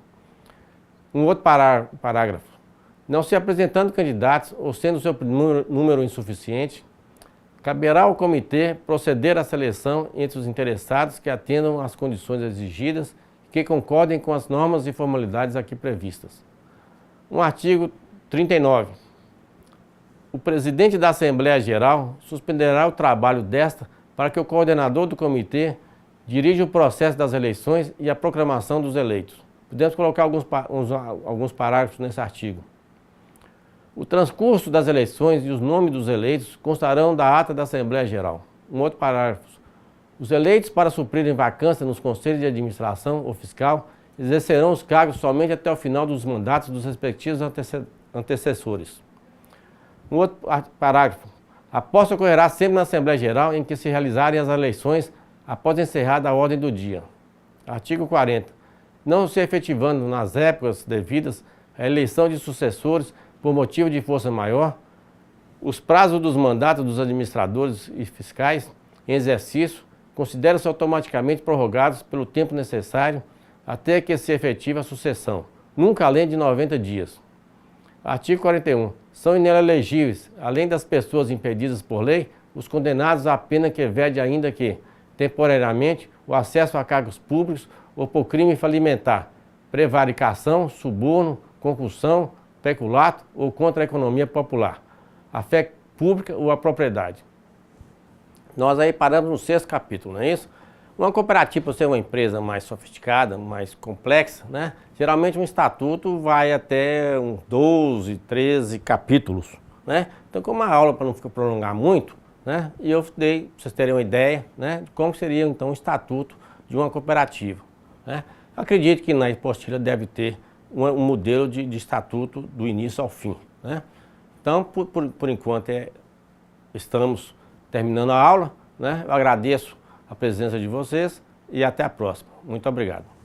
[SPEAKER 1] Um outro parágrafo: não se apresentando candidatos ou sendo seu número insuficiente, caberá ao comitê proceder à seleção entre os interessados que atendam às condições exigidas e que concordem com as normas e formalidades aqui previstas. Um artigo 39. O presidente da Assembleia Geral suspenderá o trabalho desta para que o coordenador do comitê dirija o processo das eleições e a proclamação dos eleitos. Podemos colocar alguns parágrafos nesse artigo. O transcurso das eleições e os nomes dos eleitos constarão da ata da Assembleia Geral. Um outro parágrafo: os eleitos para suprirem vacância nos conselhos de administração ou fiscal exercerão os cargos somente até o final dos mandatos dos respectivos antecessores. Um outro parágrafo: a posse ocorrerá sempre na Assembleia Geral em que se realizarem as eleições após encerrada a ordem do dia. Artigo 40. Não se efetivando nas épocas devidas a eleição de sucessores por motivo de força maior, os prazos dos mandatos dos administradores e fiscais em exercício consideram-se automaticamente prorrogados pelo tempo necessário até que se efetive a sucessão, nunca além de 90 dias. Artigo 41. São inelegíveis, além das pessoas impedidas por lei, os condenados à pena que vede ainda que, temporariamente, o acesso a cargos públicos ou por crime falimentar, prevaricação, suborno, concussão, peculato ou contra a economia popular, a fé pública ou a propriedade. Nós aí paramos no 6º capítulo, não é isso? Uma cooperativa, por ser uma empresa mais sofisticada, mais complexa, né? Geralmente um estatuto vai até uns 12, 13 capítulos, né? Então, como a aula, para não prolongar muito, né? E eu dei, para vocês terem uma ideia, né? De como seria então o estatuto de uma cooperativa, né? Acredito que na apostila deve ter um modelo de estatuto do início ao fim, né? Então, por enquanto é estamos terminando a aula, né? Eu agradeço a presença de vocês e até a próxima. Muito obrigado.